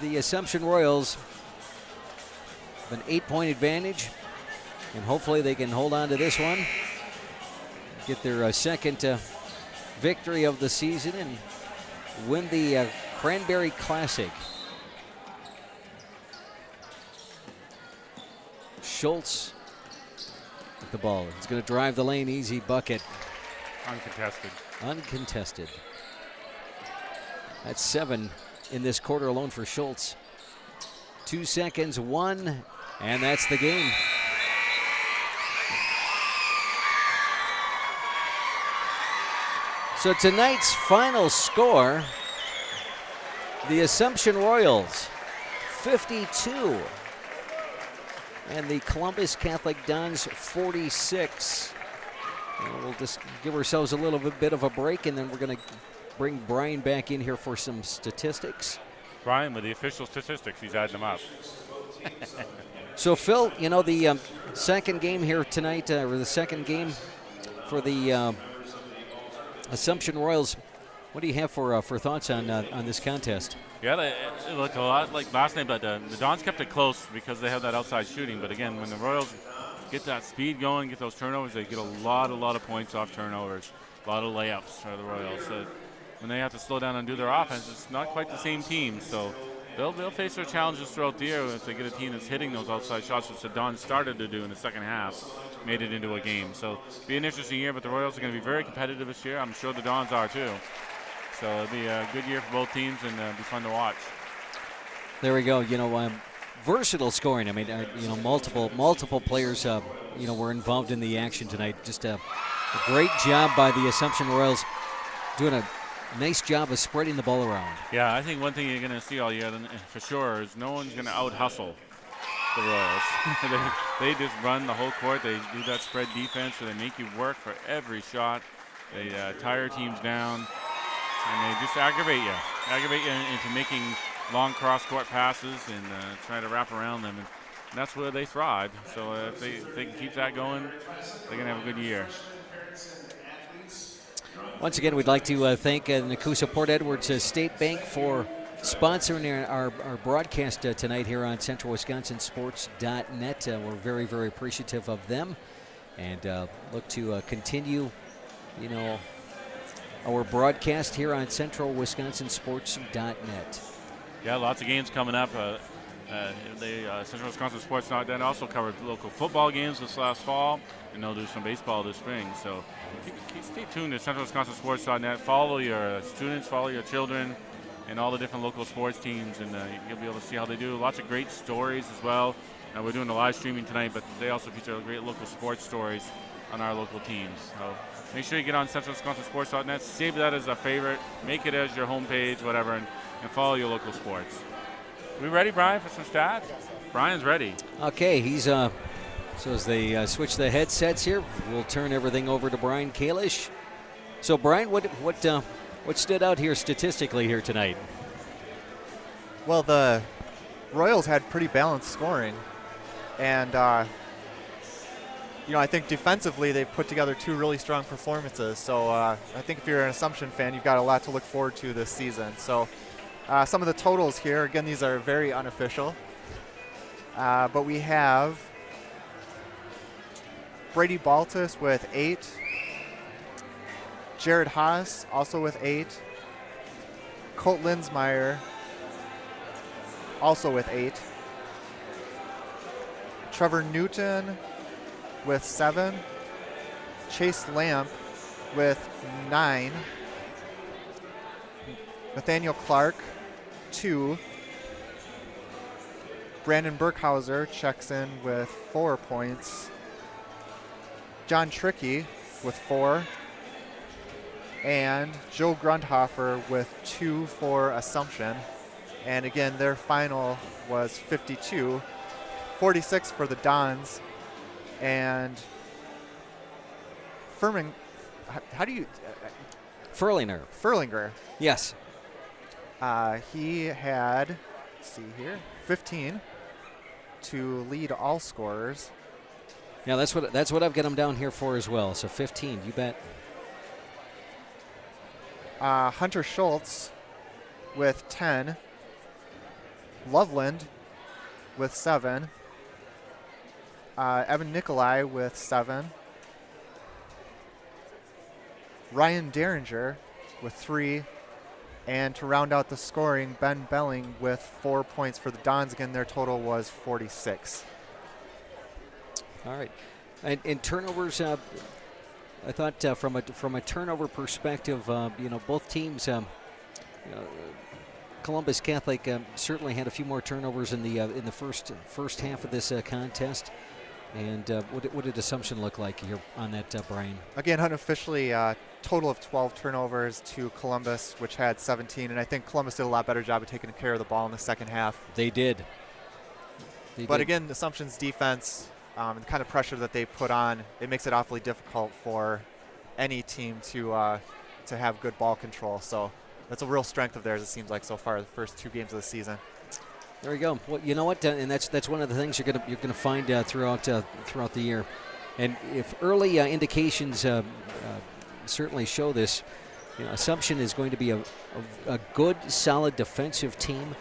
the Assumption Royals have an 8-point advantage, and hopefully they can hold on to this one, get their second victory of the season, and win the Cranberry Classic. Schultz with the ball. He's going to drive the lane, easy bucket. Uncontested. Uncontested. That's 7 in this quarter alone for Schultz. 2 seconds, 1, and that's the game. So tonight's final score, the Assumption Royals, 52. And the Columbus Catholic Dons, 46. And we'll just give ourselves a little bit of a break, and then we're going to bring Brian back in here for some statistics. Brian with the official statistics, he's adding them up. So, Phil, you know, the second game here tonight, or the second game for the Assumption Royals, what do you have for thoughts on this contest? Yeah, it looked a lot like last night, but the Dons kept it close because they have that outside shooting. But again, when the Royals get that speed going, get those turnovers, they get a lot of points off turnovers, a lot of layups for the Royals. When they have to slow down and do their offense, it's not quite the same team. So they'll face their challenges throughout the year if they get a team that's hitting those outside shots, which the Dons started to do in the second half, made it into a game. So it'll be an interesting year, but the Royals are going to be very competitive this year. I'm sure the Dons are too. So it'll be a good year for both teams, and be fun to watch. There we go. You know, versatile scoring. I mean, you know, multiple players, you know, were involved in the action tonight. Just a great job by the Assumption Royals, doing a nice job of spreading the ball around. Yeah, I think one thing you're going to see all year for sure is no one's going to out-hustle the Royals. they just run the whole court. They do that spread defense where they make you work for every shot. They tire teams down, and they just aggravate you into making long cross-court passes and trying to wrap around them. And that's where they thrive. So if they can keep that going, they're going to have a good year. Once again, we'd like to thank Nakusa Port Edwards State Bank for sponsoring our broadcast tonight here on CentralWisconsinSports.net. We're very, very appreciative of them, and look to continue, you know, our broadcast here on CentralWisconsinSports.net. Yeah, lots of games coming up. Central Wisconsin Sports.net also covered local football games this last fall, and they'll do some baseball this spring. So stay tuned to CentralWisconsinSports.net. Follow your students, follow your children, and all the different local sports teams, and you'll be able to see how they do. Lots of great stories as well. We're doing the live streaming tonight, but they also feature great local sports stories on our local teams. So make sure you get on centralwisconsinsports.net, save that as a favorite, make it as your homepage, whatever, and follow your local sports. We ready, Brian, for some stats? Brian's ready. Okay, he's so as they switch the headsets here, we'll turn everything over to Brian Kalish. So Brian, what stood out here statistically here tonight? Well, the Royals had pretty balanced scoring, and I think defensively they've put together 2 really strong performances. So I think if you're an Assumption fan, you've got a lot to look forward to this season. So some of the totals here, again, these are very unofficial, but we have Brady Baltus with 8, Jared Haas also with 8, Colt Linsmeyer also with 8, Trevor Newton with 7, Chase Lamp with 9, Nathaniel Clark 2, Brandon Burkhauser checks in with 4 points, John Trickey with 4, and Joe Grundhofer with 2 for Assumption. And again, their final was 52, 46 for the Dons, and Furlinger. Yes. He had, let's see here, 15 to lead all scorers. Yeah, that's what I've got him down here for as well. So 15, you bet. Hunter Schultz with 10. Loveland with 7. Evan Nikolai with 7. Ryan Derringer with 3. And to round out the scoring, Ben Belling with 4 points for the Dons. Again, their total was 46. All right. And in turnovers, I thought from a turnover perspective, both teams, Columbus Catholic certainly had a few more turnovers in the first half of this contest. And what did Assumption look like here on that, Brian? Again, unofficially, total of 12 turnovers to Columbus, which had 17. And I think Columbus did a lot better job of taking care of the ball in the second half. They did. But again, Assumption's defense, and the kind of pressure that they put on, it makes it awfully difficult for any team to have good ball control. So that's a real strength of theirs, it seems like, so far, the first 2 games of the season. There you go. Well, you know what, and that's one of the things you're gonna find throughout the year, and if early indications certainly show this, Assumption is going to be a good, solid defensive team.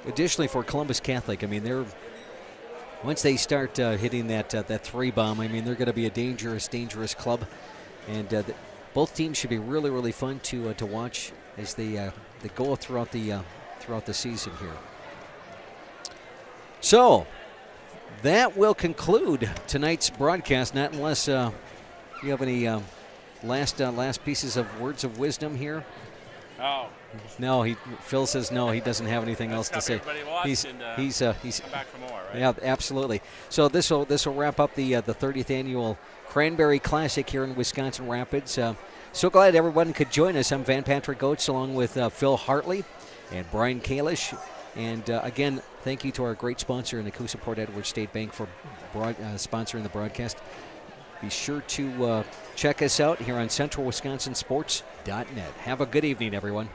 Additionally, for Columbus Catholic, I mean, once they start hitting that 3 bomb, I mean, they're going to be a dangerous club, and both teams should be really, really fun to watch as they go throughout the season here. So that will conclude tonight's broadcast, not unless you have any last pieces of words of wisdom here. Oh. No, Phil says no. He doesn't have anything else to say. He's come back for more, right? Yeah, absolutely. So this will wrap up the 30th annual Cranberry Classic here in Wisconsin Rapids. So glad everyone could join us. I'm Van Patrick Oates along with Phil Hartley and Brian Kalish. And again, thank you to our great sponsor in the Coosa Port Edward State Bank for sponsoring the broadcast. Be sure to check us out here on CentralWisconsinSports.net. Have a good evening, everyone.